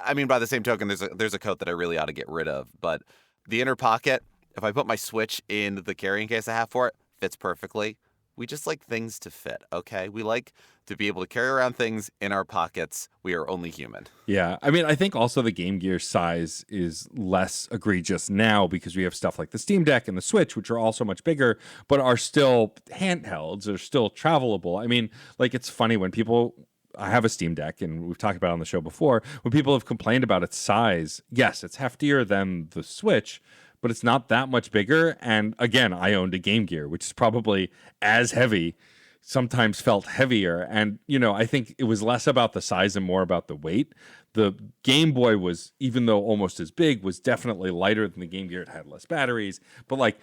I mean, by the same token, there's a coat that I really ought to get rid of, but the inner pocket, if I put my Switch in the carrying case I have for it, fits perfectly. We just like things to fit, okay? We like to be able to carry around things in our pockets. We are only human. Yeah. I mean, I think also the Game Gear size is less egregious now because we have stuff like the Steam Deck and the Switch, which are also much bigger, but are still handhelds, are still travelable. I mean, like, it's funny when people. I have a Steam Deck, and we've talked about it on the show before. When people have complained about its size, yes, it's heftier than the Switch, but it's not that much bigger. And again, I owned a Game Gear, which is probably as heavy, sometimes felt heavier. And, I think it was less about the size and more about the weight. The Game Boy was, even though almost as big, was definitely lighter than the Game Gear. It had less batteries. But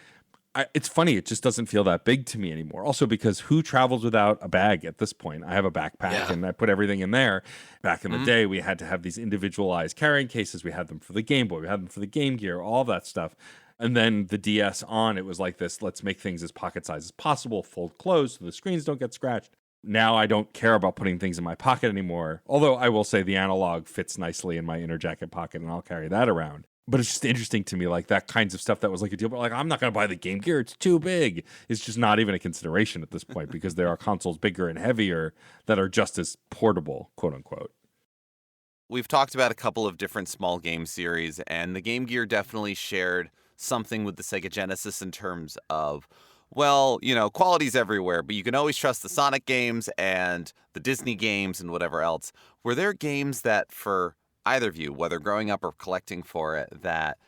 it's funny, it just doesn't feel that big to me anymore. Also because who travels without a bag at this point? I have a backpack and I put everything in there. Back in the day, we had to have these individualized carrying cases. We had them for the Game Boy. We had them for the Game Gear, all that stuff. And then the DS it was like this, let's make things as pocket size as possible, fold closed so the screens don't get scratched. Now I don't care about putting things in my pocket anymore. Although I will say the analog fits nicely in my inner jacket pocket and I'll carry that around. But it's just interesting to me, like that kinds of stuff that was like a deal. But like, I'm not going to buy the Game Gear. It's too big. It's just not even a consideration at this point because there are consoles bigger and heavier that are just as portable, quote unquote. We've talked about a couple of different small game series, and the Game Gear definitely shared something with the Sega Genesis in terms of, well, quality's everywhere, but you can always trust the Sonic games and the Disney games and whatever else. Were there games that for either of you, whether growing up or collecting for it, that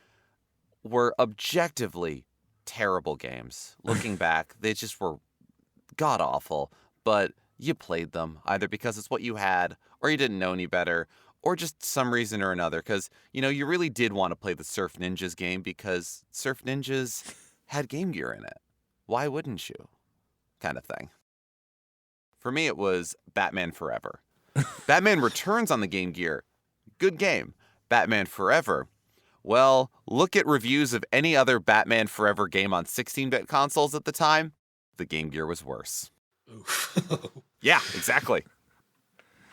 were objectively terrible games? Looking back, they just were god-awful, but you played them, either because it's what you had, or you didn't know any better, or just some reason or another, because, you really did want to play the Surf Ninjas game because Surf Ninjas had Game Gear in it. Why wouldn't you? Kind of thing. For me, it was Batman Forever. Batman Returns on the Game Gear. Good game. Batman Forever. Well, look at reviews of any other Batman Forever game on 16-bit consoles at the time. The Game Gear was worse. Yeah, exactly.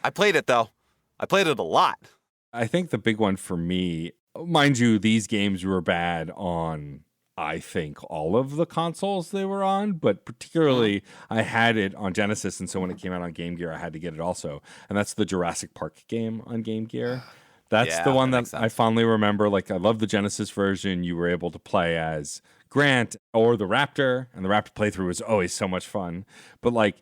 I played it, though. I played it a lot. I think the big one for me, mind you, these games were bad on, I think, all of the consoles they were on, but particularly I had it on Genesis, and so when it came out on Game Gear, I had to get it also. And that's the Jurassic Park game on Game Gear. That's the one that I fondly remember. Like, I love the Genesis version. You were able to play as Grant or the Raptor, and the Raptor playthrough was always so much fun. But, like,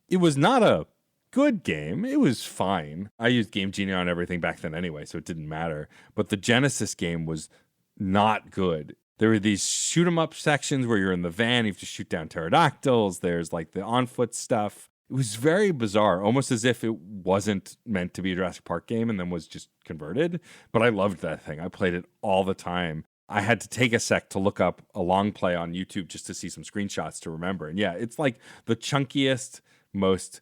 it was not a good game. It was fine. I used Game Genie on everything back then anyway, so it didn't matter. But the Genesis game was not good. There were these shoot 'em up sections where you're in the van, you have to shoot down pterodactyls. There's like the on foot stuff. It was very bizarre, almost as if it wasn't meant to be a Jurassic Park game and then was just converted. But I loved that thing. I played it all the time. I had to take a sec to look up a long play on YouTube just to see some screenshots to remember. And yeah, it's like the chunkiest, most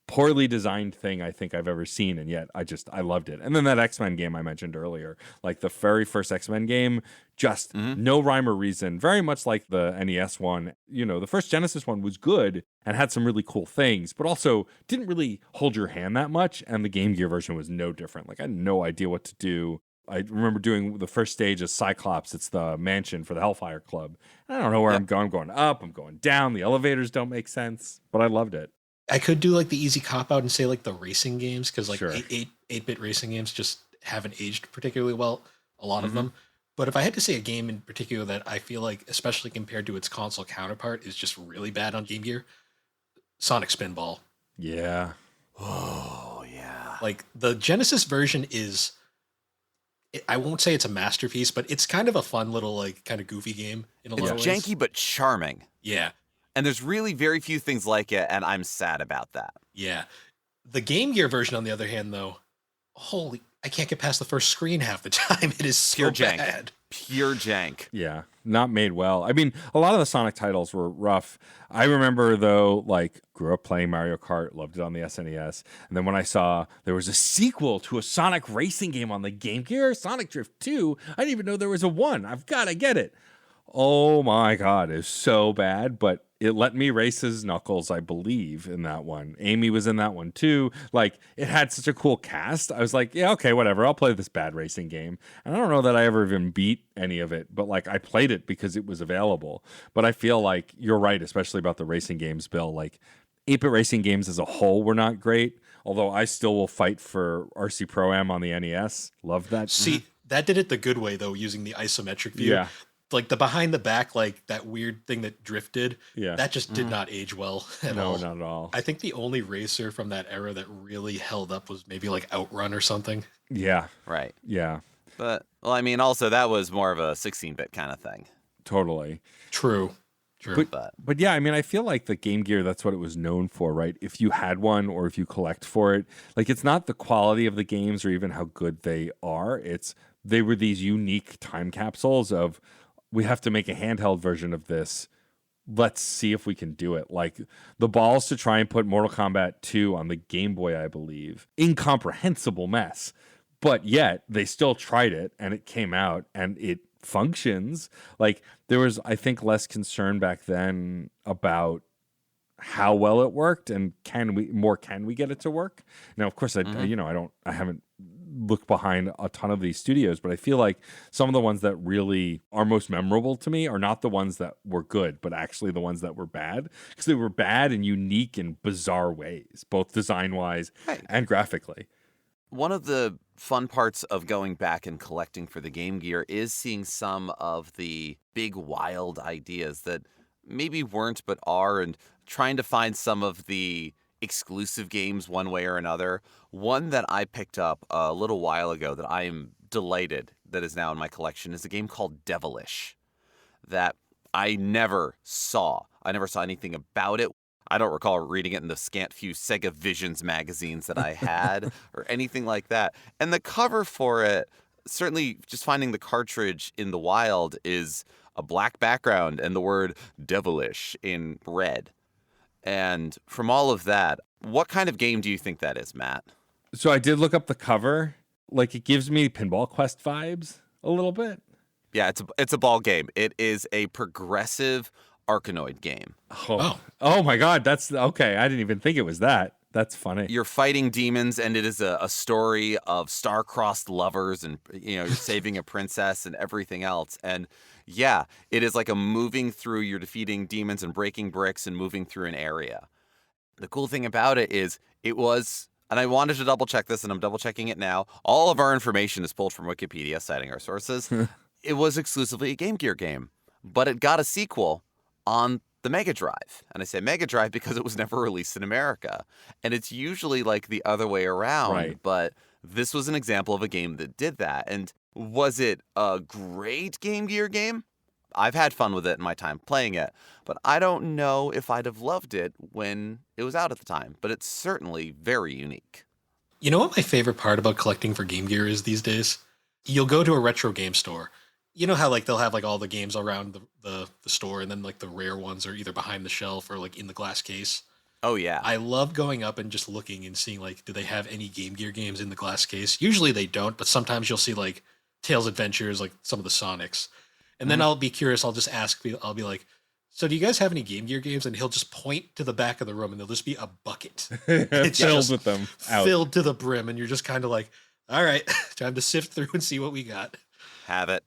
poorly designed thing I think I've ever seen, and yet I loved it. And then that X-Men game I mentioned earlier, like the very first X-Men game, just no rhyme or reason, very much like the NES one. The first Genesis one was good and had some really cool things, but also didn't really hold your hand that much, and the Game Gear version was no different. Like, I had no idea what to do. I remember doing the first stage of Cyclops. It's the mansion for the Hellfire Club. I don't know where I'm going. I'm going up, I'm going down. The elevators don't make sense, but I loved it. I could do like the easy cop out and say like the racing games, because like Sure. 8-bit racing games just haven't aged particularly well, a lot of them. But if I had to say a game in particular that I feel like, especially compared to its console counterpart, is just really bad on Game Gear, Sonic Spinball. Yeah. Oh, yeah. Like the Genesis version is, I won't say it's a masterpiece, but it's kind of a fun little like kind of goofy game in a lot of ways. It's janky but charming. Yeah. And there's really very few things like it, and I'm sad about that. Yeah. The Game Gear version, on the other hand, though, I can't get past the first screen half the time. It is so Pure jank. bad. Pure jank. Yeah, not made well. I mean, a lot of the Sonic titles were rough. I remember, though, like, grew up playing Mario Kart, loved it on the SNES. And then when I saw there was a sequel to a Sonic racing game on the Game Gear, Sonic Drift 2, I didn't even know there was a 1. I've got to get it. Oh my God, it was so bad, but it let me race his Knuckles, I believe, in that one. Amy was in that one too. Like, it had such a cool cast. I was like, yeah, okay, whatever. I'll play this bad racing game. And I don't know that I ever even beat any of it, but like, I played it because it was available. But I feel like you're right, especially about the racing games, Bill. Like, 8-bit racing games as a whole were not great, although I still will fight for RC Pro-Am on the NES. Love that. See, that did it the good way though, using the isometric view. Yeah. Like the behind the back, like that weird thing that drifted. Yeah. That just did not age well at No, all. not at all. I think the only racer from that era that really held up was maybe like Outrun or something. Yeah. Right. Yeah. But, well, I mean, also, that was more of a 16-bit kind of thing. Totally. True. But yeah, I mean, I feel like the Game Gear, that's what it was known for, right? If you had one or if you collect for it, like it's not the quality of the games or even how good they are. They were these unique time capsules of, we have to make a handheld version of this. Let's see if we can do it. Like the balls to try and put Mortal Kombat 2 on the Game Boy, I believe. Incomprehensible mess. But yet they still tried it and it came out and it functions. Like there was, I think, less concern back then about how well it worked and can we get it to work? Now, of course, I haven't looked behind a ton of these studios, but I feel like some of the ones that really are most memorable to me are not the ones that were good, but actually the ones that were bad, because they were bad in unique and bizarre ways, both design-wise and graphically. One of the fun parts of going back and collecting for the Game Gear is seeing some of the big wild ideas that maybe weren't but are, and trying to find some of the exclusive games one way or another. One that I picked up a little while ago that I am delighted that is now in my collection is a game called Devilish that I never saw. I never saw anything about it. I don't recall reading it in the scant few Sega Visions magazines that I had or anything like that. And the cover for it, certainly just finding the cartridge in the wild, is a black background and the word Devilish in red. And from all of that, what kind of game do you think that is, Matt? So I did look up the cover. Like, it gives me Pinball Quest vibes a little bit. Yeah, it's a ball game. It is a progressive Arkanoid game. Oh my God, that's okay. I didn't even think it was that. That's funny. You're fighting demons, and it is a story of star-crossed lovers, and you're saving a princess and everything else. And yeah, it is like a moving through. You're defeating demons and breaking bricks and moving through an area. The cool thing about it is it was, and I wanted to double check this, and I'm double checking it now. All of our information is pulled from Wikipedia, citing our sources. It was exclusively a Game Gear game, but it got a sequel on the Mega Drive. And I say Mega Drive because it was never released in America. And it's usually like the other way around. Right. But this was an example of a game that did that. And was it a great Game Gear game? I've had fun with it in my time playing it, but I don't know if I'd have loved it when it was out at the time. But it's certainly very unique. You know what my favorite part about collecting for Game Gear is these days? You'll go to a retro game store. You know how like they'll have like all the games around the store, and then like the rare ones are either behind the shelf or like in the glass case. Oh, yeah. I love going up and just looking and seeing like, do they have any Game Gear games in the glass case? Usually they don't, but sometimes you'll see like Tales Adventures, like some of the Sonics. And then I'll be curious, I'll just ask, I'll be like, so do you guys have any Game Gear games? And he'll just point to the back of the room and there'll just be a bucket. It's filled with them. Filled to the brim. And you're just kind of like, all right, time to sift through and see what we got. Have it.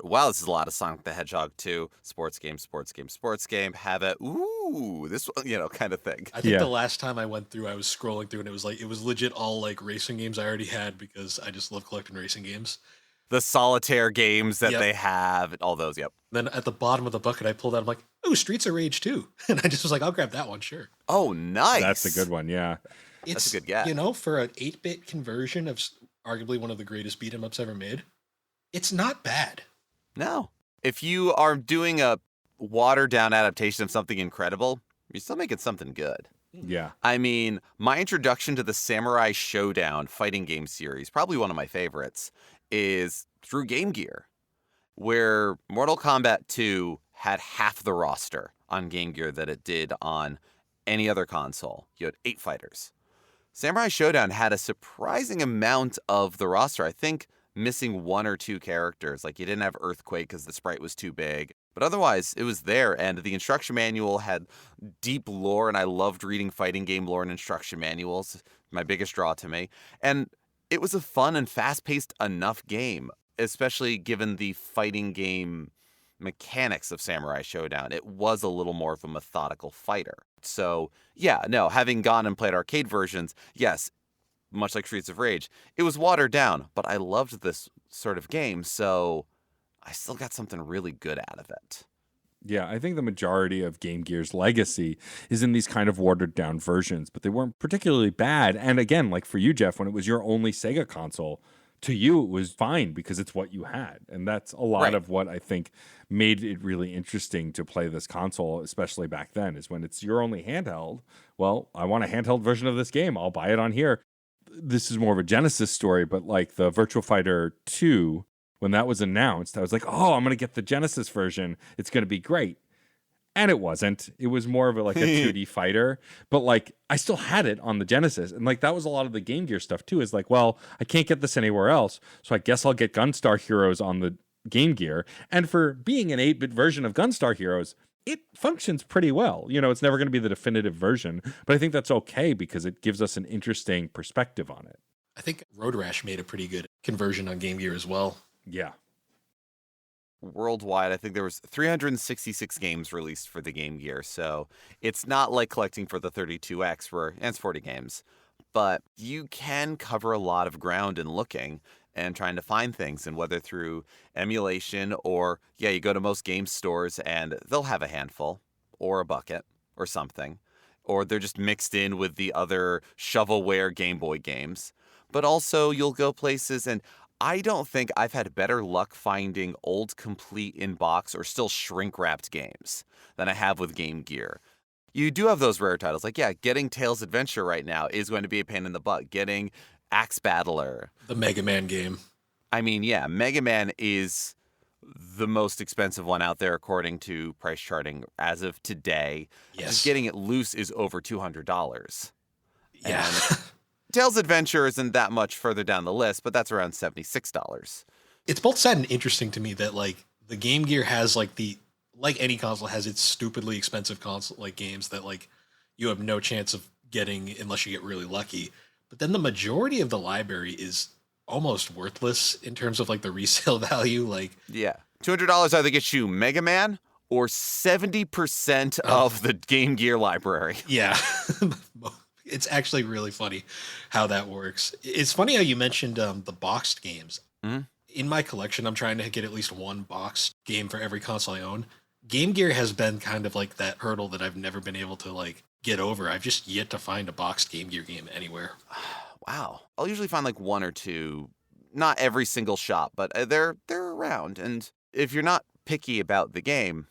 Wow, this is a lot of Sonic the Hedgehog 2. Sports game. Have it. Ooh, this one, kind of thing. I think the last time I went through, I was scrolling through and it was legit all like racing games I already had because I just love collecting racing games. The solitaire games that they have, all those, yep. Then at the bottom of the bucket, I pulled out, I'm like, oh, Streets of Rage 2. And I just was like, I'll grab that one, sure. Oh, nice. That's a good one, yeah. That's a good guess. For an 8-bit conversion of arguably one of the greatest beat-em-ups ever made, it's not bad. No. If you are doing a watered-down adaptation of something incredible, you're still making something good. Yeah. I mean, my introduction to the Samurai Showdown fighting game series, probably one of my favorites, is through Game Gear, where Mortal Kombat 2 had half the roster on Game Gear that it did on any other console. You had 8 fighters. Samurai Showdown had a surprising amount of the roster. I think missing one or two characters. Like you didn't have Earthquake because the sprite was too big. But otherwise, it was there, and the instruction manual had deep lore, and I loved reading fighting game lore and instruction manuals. My biggest draw to me. And it was a fun and fast-paced enough game, especially given the fighting game mechanics of Samurai Showdown. It was a little more of a methodical fighter. So, yeah, no, having gone and played arcade versions, yes, much like Streets of Rage, it was watered down, but I loved this sort of game, so I still got something really good out of it. Yeah, I think the majority of Game Gear's legacy is in these kind of watered down versions, but they weren't particularly bad. And again, like for you, Geoff, when it was your only Sega console, to you it was fine because it's what you had. And that's a lot of what I think made it really interesting to play this console, especially back then, is when it's your only handheld. Well, I want a handheld version of this game. I'll buy it on here. This is more of a Genesis story, but like the Virtua Fighter 2, when that was announced, I was like, oh, I'm going to get the Genesis version. It's going to be great. And it wasn't. It was more of like a 2D fighter. But like, I still had it on the Genesis. And like, that was a lot of the Game Gear stuff too, is like, well, I can't get this anywhere else. So I guess I'll get Gunstar Heroes on the Game Gear. And for being an 8-bit version of Gunstar Heroes, it functions pretty well. You know, it's never going to be the definitive version, but I think that's okay because it gives us an interesting perspective on it. I think Road Rash made a pretty good conversion on Game Gear as well. Yeah. Worldwide, I think there was 366 games released for the Game Gear, so it's not like collecting for the 32X where it's 40 games, but you can cover a lot of ground in looking and trying to find things, and whether through emulation or, yeah, you go to most game stores and they'll have a handful or a bucket or something, or they're just mixed in with the other shovelware Game Boy games. But also you'll go places, and I don't think I've had better luck finding old complete in box or still shrink wrapped games than I have with Game Gear. You do have those rare titles. Like, yeah, getting Tails Adventure right now is going to be a pain in the butt. Getting Axe Battler. The Mega Man game. I mean, yeah, Mega Man is the most expensive one out there according to price charting as of today. Yes. Just getting it loose is over $200. Yeah. And Tails Adventure isn't that much further down the list, but that's around $76. It's both sad and interesting to me that like the Game Gear has like any console has its stupidly expensive console like games that like you have no chance of getting unless you get really lucky. But then the majority of the library is almost worthless in terms of like the resale value. Like, yeah, $200 either gets you Mega Man or 70% of the Game Gear library. Yeah. It's actually really funny how that works. It's funny how you mentioned the boxed games. Mm-hmm. In my collection, I'm trying to get at least one boxed game for every console I own. Game Gear has been kind of like that hurdle that I've never been able to like get over. I've just yet to find a boxed Game Gear game anywhere. Wow. I'll usually find like one or two, not every single shop, but they're around. And if you're not picky about the game,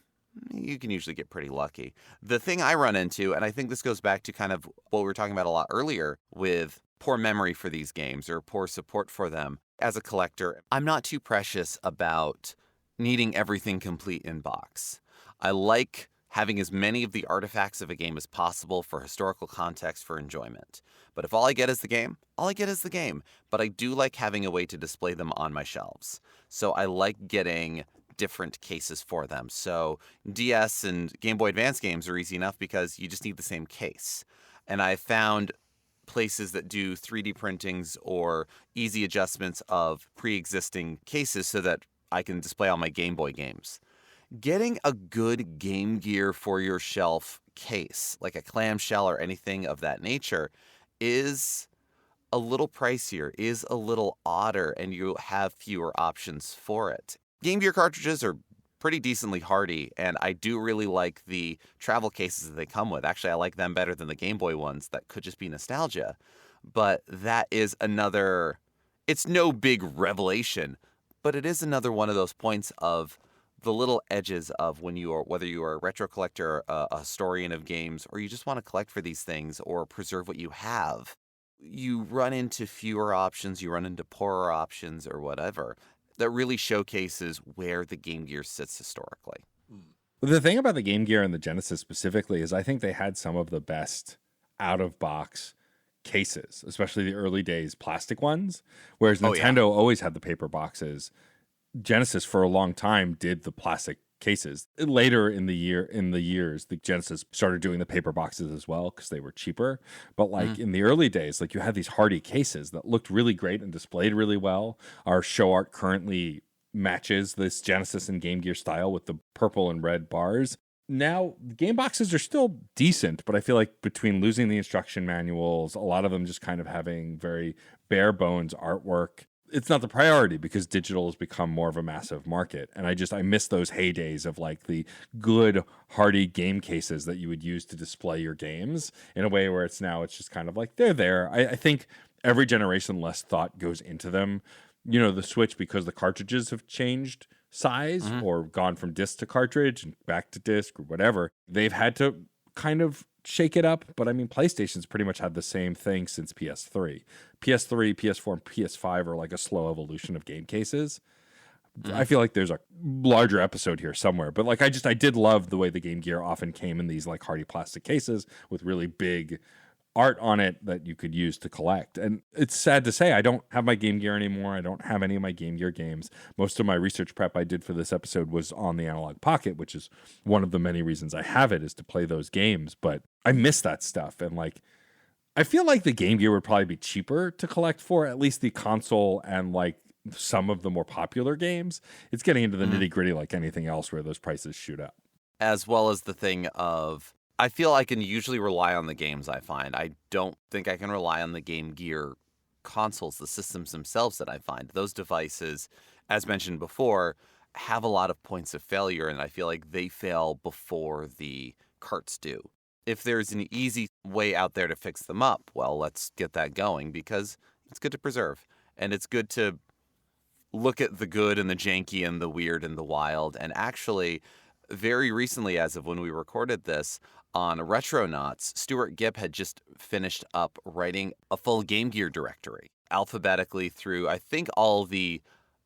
you can usually get pretty lucky. The thing I run into, and I think this goes back to kind of what we were talking about a lot earlier with poor memory for these games or poor support for them. As a collector, I'm not too precious about needing everything complete in box. I like having as many of the artifacts of a game as possible for historical context for enjoyment. But if all I get is the game, all I get is the game. But I do like having a way to display them on my shelves. So I like getting different cases for them. So DS and Game Boy Advance games are easy enough because you just need the same case. And I found places that do 3D printings or easy adjustments of pre-existing cases so that I can display all my Game Boy games. Getting a good Game Gear for your shelf case, like a clamshell or anything of that nature, is a little pricier, is a little odder, and you have fewer options for it. Game Gear cartridges are pretty decently hardy, and I do really like the travel cases that they come with. Actually, I like them better than the Game Boy ones that could just be nostalgia. But that is another, it's no big revelation, but it is another one of those points of the little edges of when you are, whether you are a retro collector, a historian of games, or you just want to collect for these things or preserve what you have. You run into fewer options, you run into poorer options or whatever. That really showcases where the Game Gear sits historically. The thing about the Game Gear and the Genesis specifically is I think they had some of the best out-of-box cases, especially the early days plastic ones, whereas Oh, yeah. Nintendo always had the paper boxes. Genesis for a long time did the plastic cases. Later in the years, the Genesis started doing the paper boxes as well because they were cheaper. But like in the early days, like you had these hardy cases that looked really great and displayed really well. Our show art currently matches this Genesis and Game Gear style with the purple and red bars. Now, game boxes are still decent, but I feel like between losing the instruction manuals, a lot of them just kind of having very bare bones artwork, it's not the priority because digital has become more of a massive market. And I miss those heydays of like the good, hardy game cases that you would use to display your games in a way where it's just kind of like they're there. I think every generation less thought goes into them. You know, the Switch, because the cartridges have changed size or gone from disc to cartridge and back to disc or whatever, they've had to kind of shake it up. But I mean, PlayStation's pretty much had the same thing since PS3. PS3, PS4, and PS5 are like a slow evolution of game cases. I feel like there's a larger episode here somewhere, but like I did love the way the Game Gear often came in these like hardy plastic cases with really big art on it that you could use to collect. And it's sad to say I don't have my Game Gear anymore. I don't have any of my Game Gear games. Most of my research prep I did for this episode was on the Analog Pocket, which is one of the many reasons I have it, is to play those games. But I miss that stuff. And like, I feel like the Game Gear would probably be cheaper to collect for, at least the console and like some of the more popular games. It's getting into the nitty gritty like anything else where those prices shoot up. As well as the thing of, I feel I can usually rely on the games I find. I don't think I can rely on the Game Gear consoles, the systems themselves that I find. Those devices, as mentioned before, have a lot of points of failure, and I feel like they fail before the carts do. If there's an easy way out there to fix them up, well, let's get that going, because it's good to preserve. And it's good to look at the good and the janky and the weird and the wild. And actually, very recently, as of when we recorded this, on Retronauts, Stuart Gipp had just finished up writing a full Game Gear directory, alphabetically through, I think, all the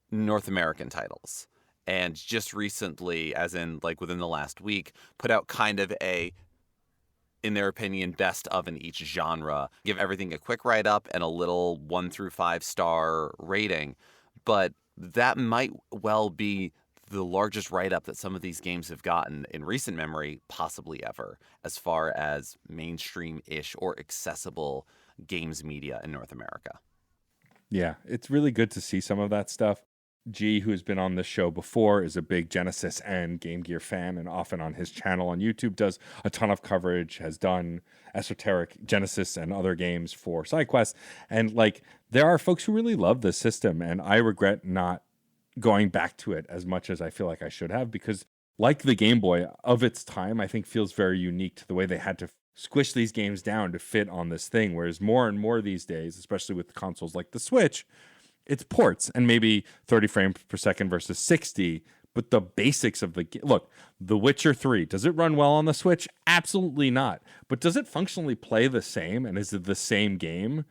North American titles. And just recently, as in like within the last week, put out kind of a, in their opinion, best of in each genre. Give everything a quick write-up and a little 1 through 5 star rating. But that might well be the largest write-up that some of these games have gotten in recent memory, possibly ever, as far as mainstream-ish or accessible games media in North America. Yeah, it's really good to see some of that stuff. G, who has been on this show before, is a big Genesis and Game Gear fan, and often on his channel on YouTube does a ton of coverage, has done esoteric Genesis and other games for SideQuest. And like, there are folks who really love this system, and I regret not going back to it as much as I feel like I should have, because like the Game Boy of its time, I think feels very unique to the way they had to squish these games down to fit on this thing. Whereas more and more these days, especially with consoles like the Switch, it's ports and maybe 30 frames per second versus 60. But the basics of the look, The Witcher 3, does it run well on the Switch? Absolutely not. But does it functionally play the same? And is it the same game?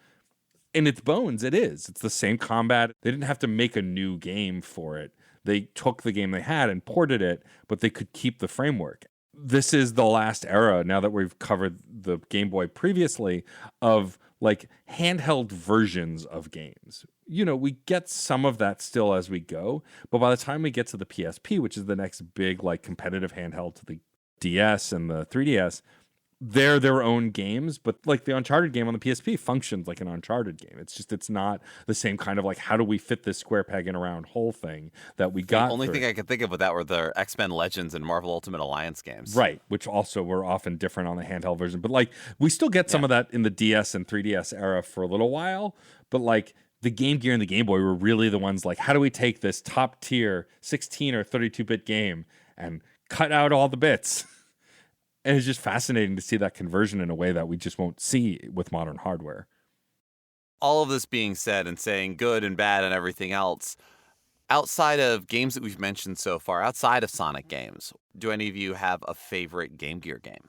In its bones, it is. It's the same combat. They didn't have to make a new game for it. They took the game they had and ported it, but they could keep the framework. This is the last era, now that we've covered the Game Boy previously, of like handheld versions of games. You know, we get some of that still as we go, but by the time we get to the PSP, which is the next big like competitive handheld to the DS and the 3DS, they're their own games, but like the Uncharted game on the PSP functions like an Uncharted game. It's not the same kind of like, how do we fit this square peg in a round hole thing that we got. The only thing I could think of with that were the X-Men Legends and Marvel Ultimate Alliance games. Right, which also were often different on the handheld version. But like, we still get some of that in the DS and 3DS era for a little while, but like the Game Gear and the Game Boy were really the ones like, how do we take this top tier 16 or 32-bit game and cut out all the bits? And it's just fascinating to see that conversion in a way that we just won't see with modern hardware. All of this being said and saying good and bad and everything else, outside of games that we've mentioned so far, outside of Sonic games, do any of you have a favorite Game Gear game?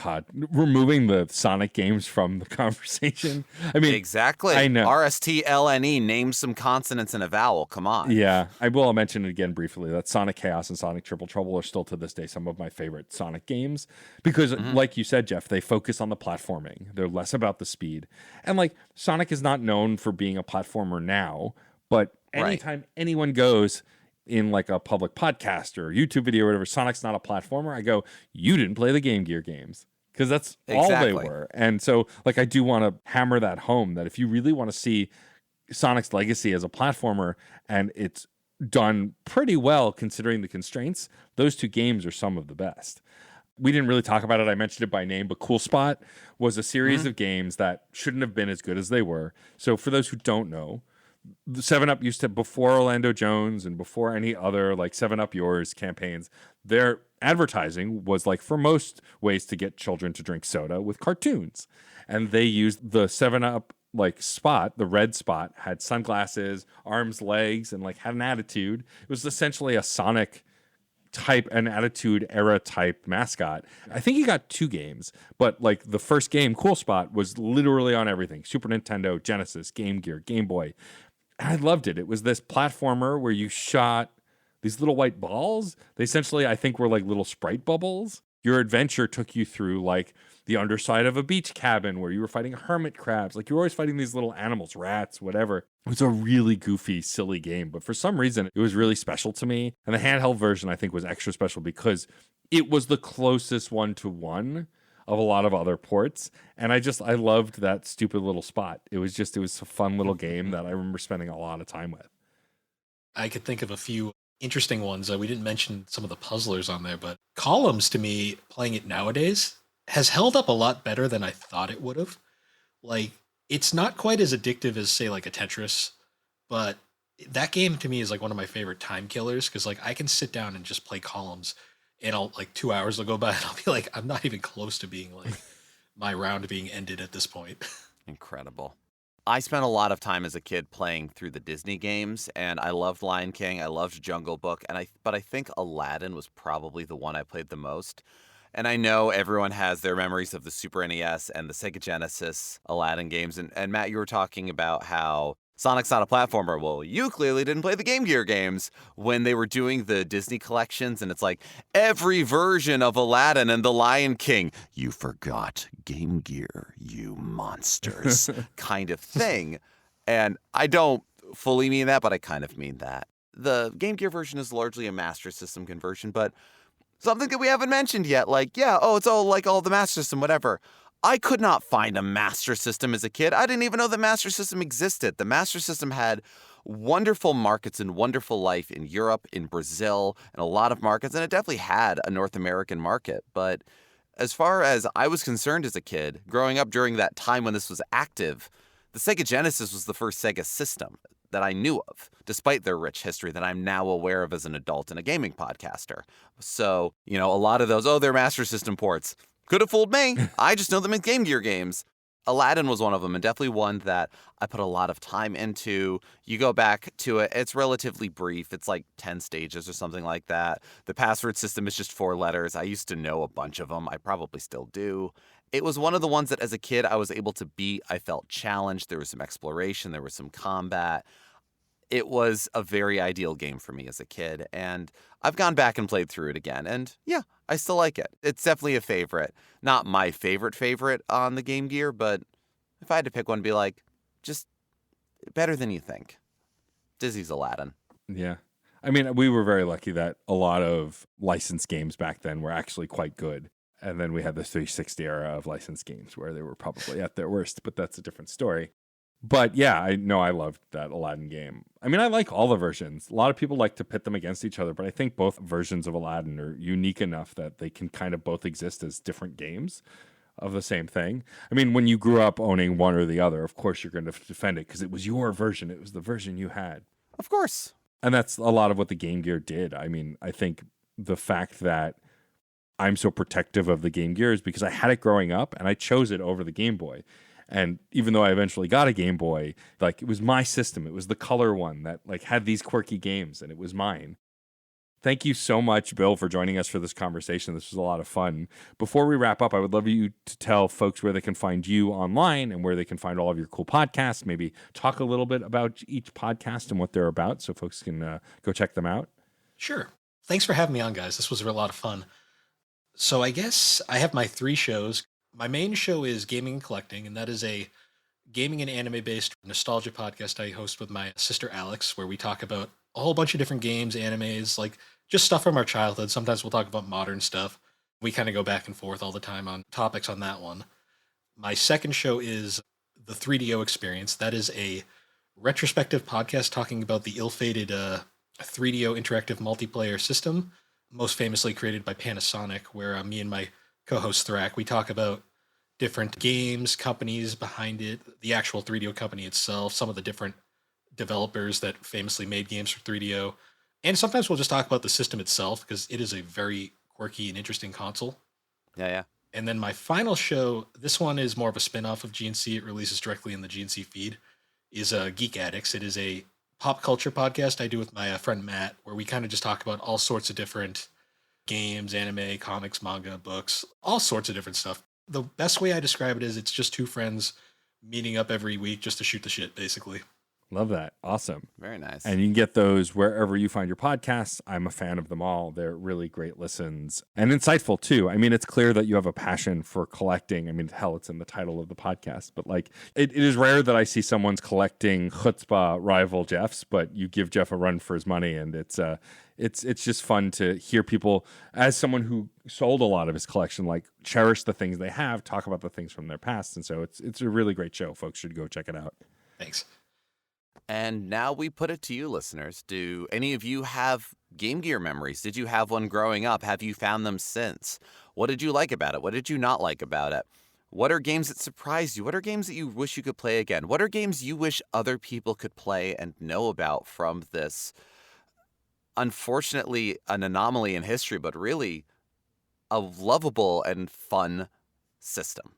God, removing the Sonic games from the conversation. I mean, Exactly. I know. RSTLNE, name some consonants in a vowel. Come on. Yeah, I will mention it again briefly that Sonic Chaos and Sonic Triple Trouble are still to this day some of my favorite Sonic games because, like you said, Geoff, they focus on the platforming. They're less about the speed. And like Sonic is not known for being a platformer now, but anytime anyone goes in like a public podcast or YouTube video or whatever, Sonic's not a platformer, I go, you didn't play the Game Gear games. Because that's all they were. And so, like, I do want to hammer that home that if you really want to see Sonic's legacy as a platformer, and it's done pretty well considering the constraints, those two games are some of the best. We didn't really talk about it. I mentioned it by name, but Cool Spot was a series of games that shouldn't have been as good as they were. So for those who don't know, the 7-Up used to, before Orlando Jones and before any other like 7-Up Yours campaigns, their advertising was like for most ways to get children to drink soda with cartoons. And they used the 7-Up like spot, the red spot, had sunglasses, arms, legs, and like had an attitude. It was essentially a Sonic type, an Attitude Era type mascot. I think he got 2 games, but like the first game, Cool Spot, was literally on everything. Super Nintendo, Genesis, Game Gear, Game Boy. I loved it. It was this platformer where you shot these little white balls. They essentially, I think, were like little sprite bubbles. Your adventure took you through like the underside of a beach cabin where you were fighting hermit crabs. Like you were always fighting these little animals, rats, whatever. It was a really goofy, silly game. But for some reason, it was really special to me. And the handheld version, I think, was extra special because it was the closest one-to-one of a lot of other ports. And I loved that stupid little spot. It was a fun little game that I remember spending a lot of time with. I could think of a few interesting ones. We didn't mention some of the puzzlers on there, but Columns, to me, playing it nowadays, has held up a lot better than I thought it would have. Like, it's not quite as addictive as, say, like a Tetris, but that game to me is like one of my favorite time killers because like I can sit down and just play Columns and I'll like 2 hours will go by and I'll be like, I'm not even close to being like my round being ended at this point. Incredible. I spent a lot of time as a kid playing through the Disney games, and I loved Lion King, I loved Jungle Book, but I think Aladdin was probably the one I played the most. And I know everyone has their memories of the Super NES and the Sega Genesis Aladdin games. And Matt, you were talking about how Sonic's not a platformer. Well, you clearly didn't play the Game Gear games when they were doing the Disney collections. And it's like every version of Aladdin and the Lion King. You forgot Game Gear, you monsters, kind of thing. And I don't fully mean that, but I kind of mean that. The Game Gear version is largely a Master System conversion, but something that we haven't mentioned yet, like, it's all like all the Master System, whatever. I could not find a Master System as a kid. I didn't even know the Master System existed. The Master System had wonderful markets and wonderful life in Europe, in Brazil, and a lot of markets, and it definitely had a North American market. But as far as I was concerned as a kid, growing up during that time when this was active, the Sega Genesis was the first Sega system that I knew of, despite their rich history that I'm now aware of as an adult and a gaming podcaster. So, a lot of those, they're Master System ports. Could have fooled me. I just know them as Game Gear games. Aladdin was one of them, and definitely one that I put a lot of time into. You go back to it, it's relatively brief. It's like 10 stages or something like that. The password system is just 4 letters. I used to know a bunch of them. I probably still do. It was one of the ones that as a kid I was able to beat. I felt challenged. There was some exploration. There was some combat. It was a very ideal game for me as a kid, and I've gone back and played through it again, and I still like it. It's definitely a favorite. Not my favorite on the Game Gear, but if I had to pick one, it'd be like, just better than you think. Disney's Aladdin. Yeah. I mean, we were very lucky that a lot of licensed games back then were actually quite good. And then we had the 360 era of licensed games where they were probably at their worst, but that's a different story. But yeah, I know I loved that Aladdin game. I mean, I like all the versions. A lot of people like to pit them against each other, but I think both versions of Aladdin are unique enough that they can kind of both exist as different games of the same thing. I mean, when you grew up owning one or the other, of course you're going to defend it because it was your version. It was the version you had. Of course. And that's a lot of what the Game Gear did. I mean, I think the fact that I'm so protective of the Game Gear is because I had it growing up and I chose it over the Game Boy. And even though I eventually got a Game Boy, like it was my system. It was the color one that like had these quirky games and it was mine. Thank you so much, Bill, for joining us for this conversation. This was a lot of fun. Before we wrap up, I would love you to tell folks where they can find you online and where they can find all of your cool podcasts. Maybe talk a little bit about each podcast and what they're about so folks can go check them out. Sure. Thanks for having me on, guys. This was a lot of fun. So I guess I have my 3 shows. My main show is Gaming and Collecting, and that is a gaming and anime-based nostalgia podcast I host with my sister Alex, where we talk about a whole bunch of different games, animes, like just stuff from our childhood. Sometimes we'll talk about modern stuff. We kind of go back and forth all the time on topics on that one. My second show is the 3DO Experience. That is a retrospective podcast talking about the ill-fated 3DO interactive multiplayer system, most famously created by Panasonic, where me and my co-host Thrak, we talk about different games, companies behind it, the actual 3DO company itself, some of the different developers that famously made games for 3DO. And sometimes we'll just talk about the system itself because it is a very quirky and interesting console. Yeah. And then my final show, this one is more of a spin-off of GNC. It releases directly in the GNC feed, is Geek Addicts. It is a pop culture podcast I do with my friend Matt, where we kind of just talk about all sorts of different games, anime, comics, manga, books, all sorts of different stuff. The best way I describe it is it's just 2 friends meeting up every week just to shoot the shit, basically. Love that. Awesome. Very nice. And you can get those wherever you find your podcasts. I'm a fan of them all. They're really great listens and insightful too. I mean, it's clear that you have a passion for collecting. I mean, hell, it's in the title of the podcast, but like it is rare that I see someone's collecting chutzpah rival Geoff's, but you give Geoff a run for his money. And it's just fun to hear people, as someone who sold a lot of his collection, like cherish the things they have, talk about the things from their past. And so it's a really great show. Folks should go check it out. Thanks. And now we put it to you, listeners. Do any of you have Game Gear memories? Did you have one growing up? Have you found them since? What did you like about it? What did you not like about it? What are games that surprised you? What are games that you wish you could play again? What are games you wish other people could play and know about from this, unfortunately, an anomaly in history, but really a lovable and fun system?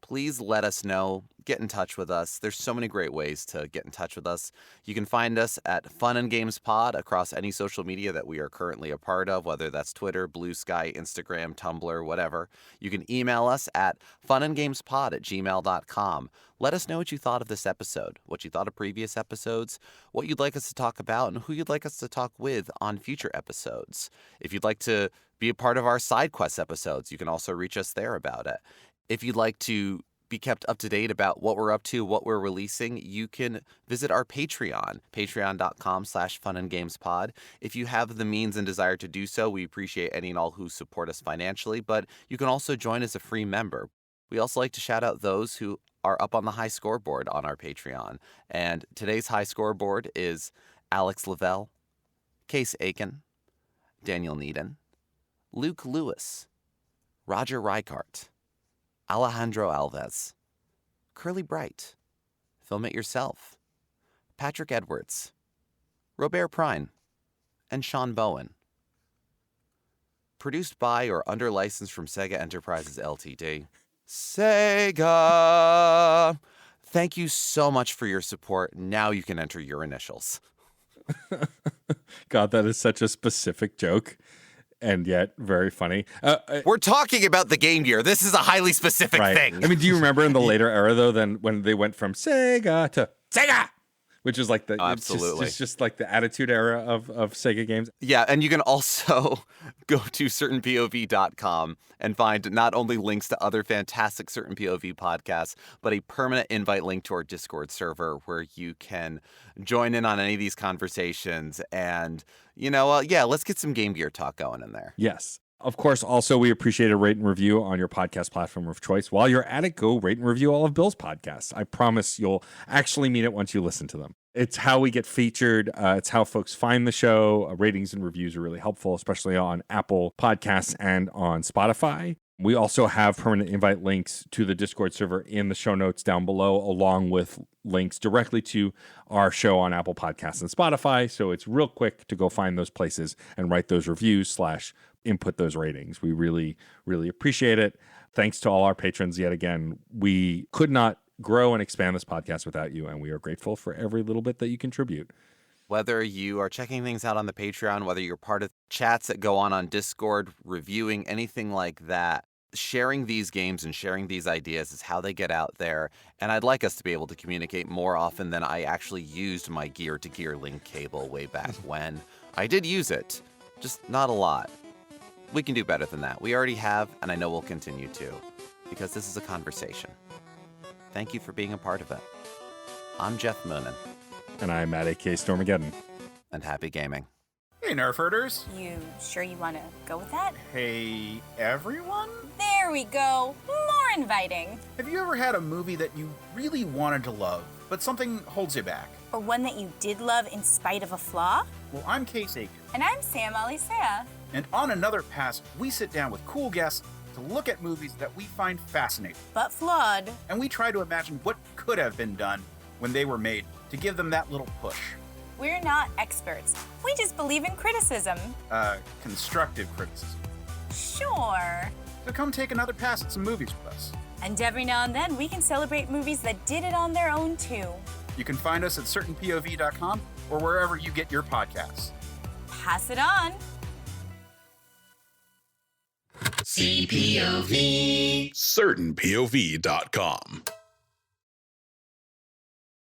Please let us know. Get in touch with us. There's so many great ways to get in touch with us. You can find us at Fun and Games Pod across any social media that we are currently a part of, whether that's Twitter, Blue Sky, Instagram, Tumblr, whatever. You can email us at funandgamespod@gmail.com. Let us know what you thought of this episode, what you thought of previous episodes, what you'd like us to talk about, and who you'd like us to talk with on future episodes. If you'd like to be a part of our side quest episodes, you can also reach us there about it. If you'd like to be kept up to date about what we're up to, what we're releasing, you can visit our Patreon, patreon.com/funandgamespod. If you have the means and desire to do so, we appreciate any and all who support us financially, but you can also join as a free member. We also like to shout out those who are up on the high scoreboard on our Patreon. And today's high scoreboard is Alex Lavelle, Case Aiken, Daniel Needon, Luke Lewis, Roger Reichardt, Alejandro Alves, Curly Bright, Film It Yourself, Patrick Edwards, Robert Prine, and Sean Bowen. Produced by or under license from Sega Enterprises Ltd. Sega! Thank you so much for your support. Now you can enter your initials. God, that is such a specific joke. And yet very funny. We're talking about the Game Gear. This is a highly specific thing. I mean, do you remember in the later era, though, then when they went from Sega to Sega, which is like the absolutely it's just like the Attitude Era of Sega games. Yeah, and you can also go to certainpov.com and find not only links to other fantastic Certain POV podcasts, but a permanent invite link to our Discord server where you can join in on any of these conversations. And, let's get some Game Gear talk going in there. Yes. Of course, also, we appreciate a rate and review on your podcast platform of choice. While you're at it, go rate and review all of Bill's podcasts. I promise you'll actually mean it once you listen to them. It's how we get featured. It's how folks find the show. Ratings and reviews are really helpful, especially on Apple Podcasts and on Spotify. We also have permanent invite links to the Discord server in the show notes down below, along with links directly to our show on Apple Podcasts and Spotify. So it's real quick to go find those places and write those reviews / input those ratings. We really, really appreciate it. Thanks to all our patrons yet again. We could not grow and expand this podcast without you, and we are grateful for every little bit that you contribute. Whether you are checking things out on the Patreon, whether you're part of chats that go on Discord, reviewing, anything like that, sharing these games and sharing these ideas is how they get out there. And I'd like us to be able to communicate more often than I actually used my gear-to-gear link cable way back when. I did use it, just not a lot. We can do better than that. We already have, and I know we'll continue to, because this is a conversation. Thank you for being a part of it. I'm Geoff Moonen. And I'm at AK Stormageddon. And happy gaming. Hey, Nerf herders. You sure you want to go with that? Hey, everyone. There we go. More inviting. Have you ever had a movie that you really wanted to love, but something holds you back? Or one that you did love in spite of a flaw? Well, I'm Case Aiken. And I'm Sam Alisea. And on Another Pass, we sit down with cool guests to look at movies that we find fascinating. But flawed. And we try to imagine what could have been done when they were made to give them that little push. We're not experts. We just believe in criticism. Constructive criticism. Sure. So come take another pass at some movies with us. And every now and then, we can celebrate movies that did it on their own, too. You can find us at certainpov.com or wherever you get your podcasts. Pass it on. CPOV. certainpov.com.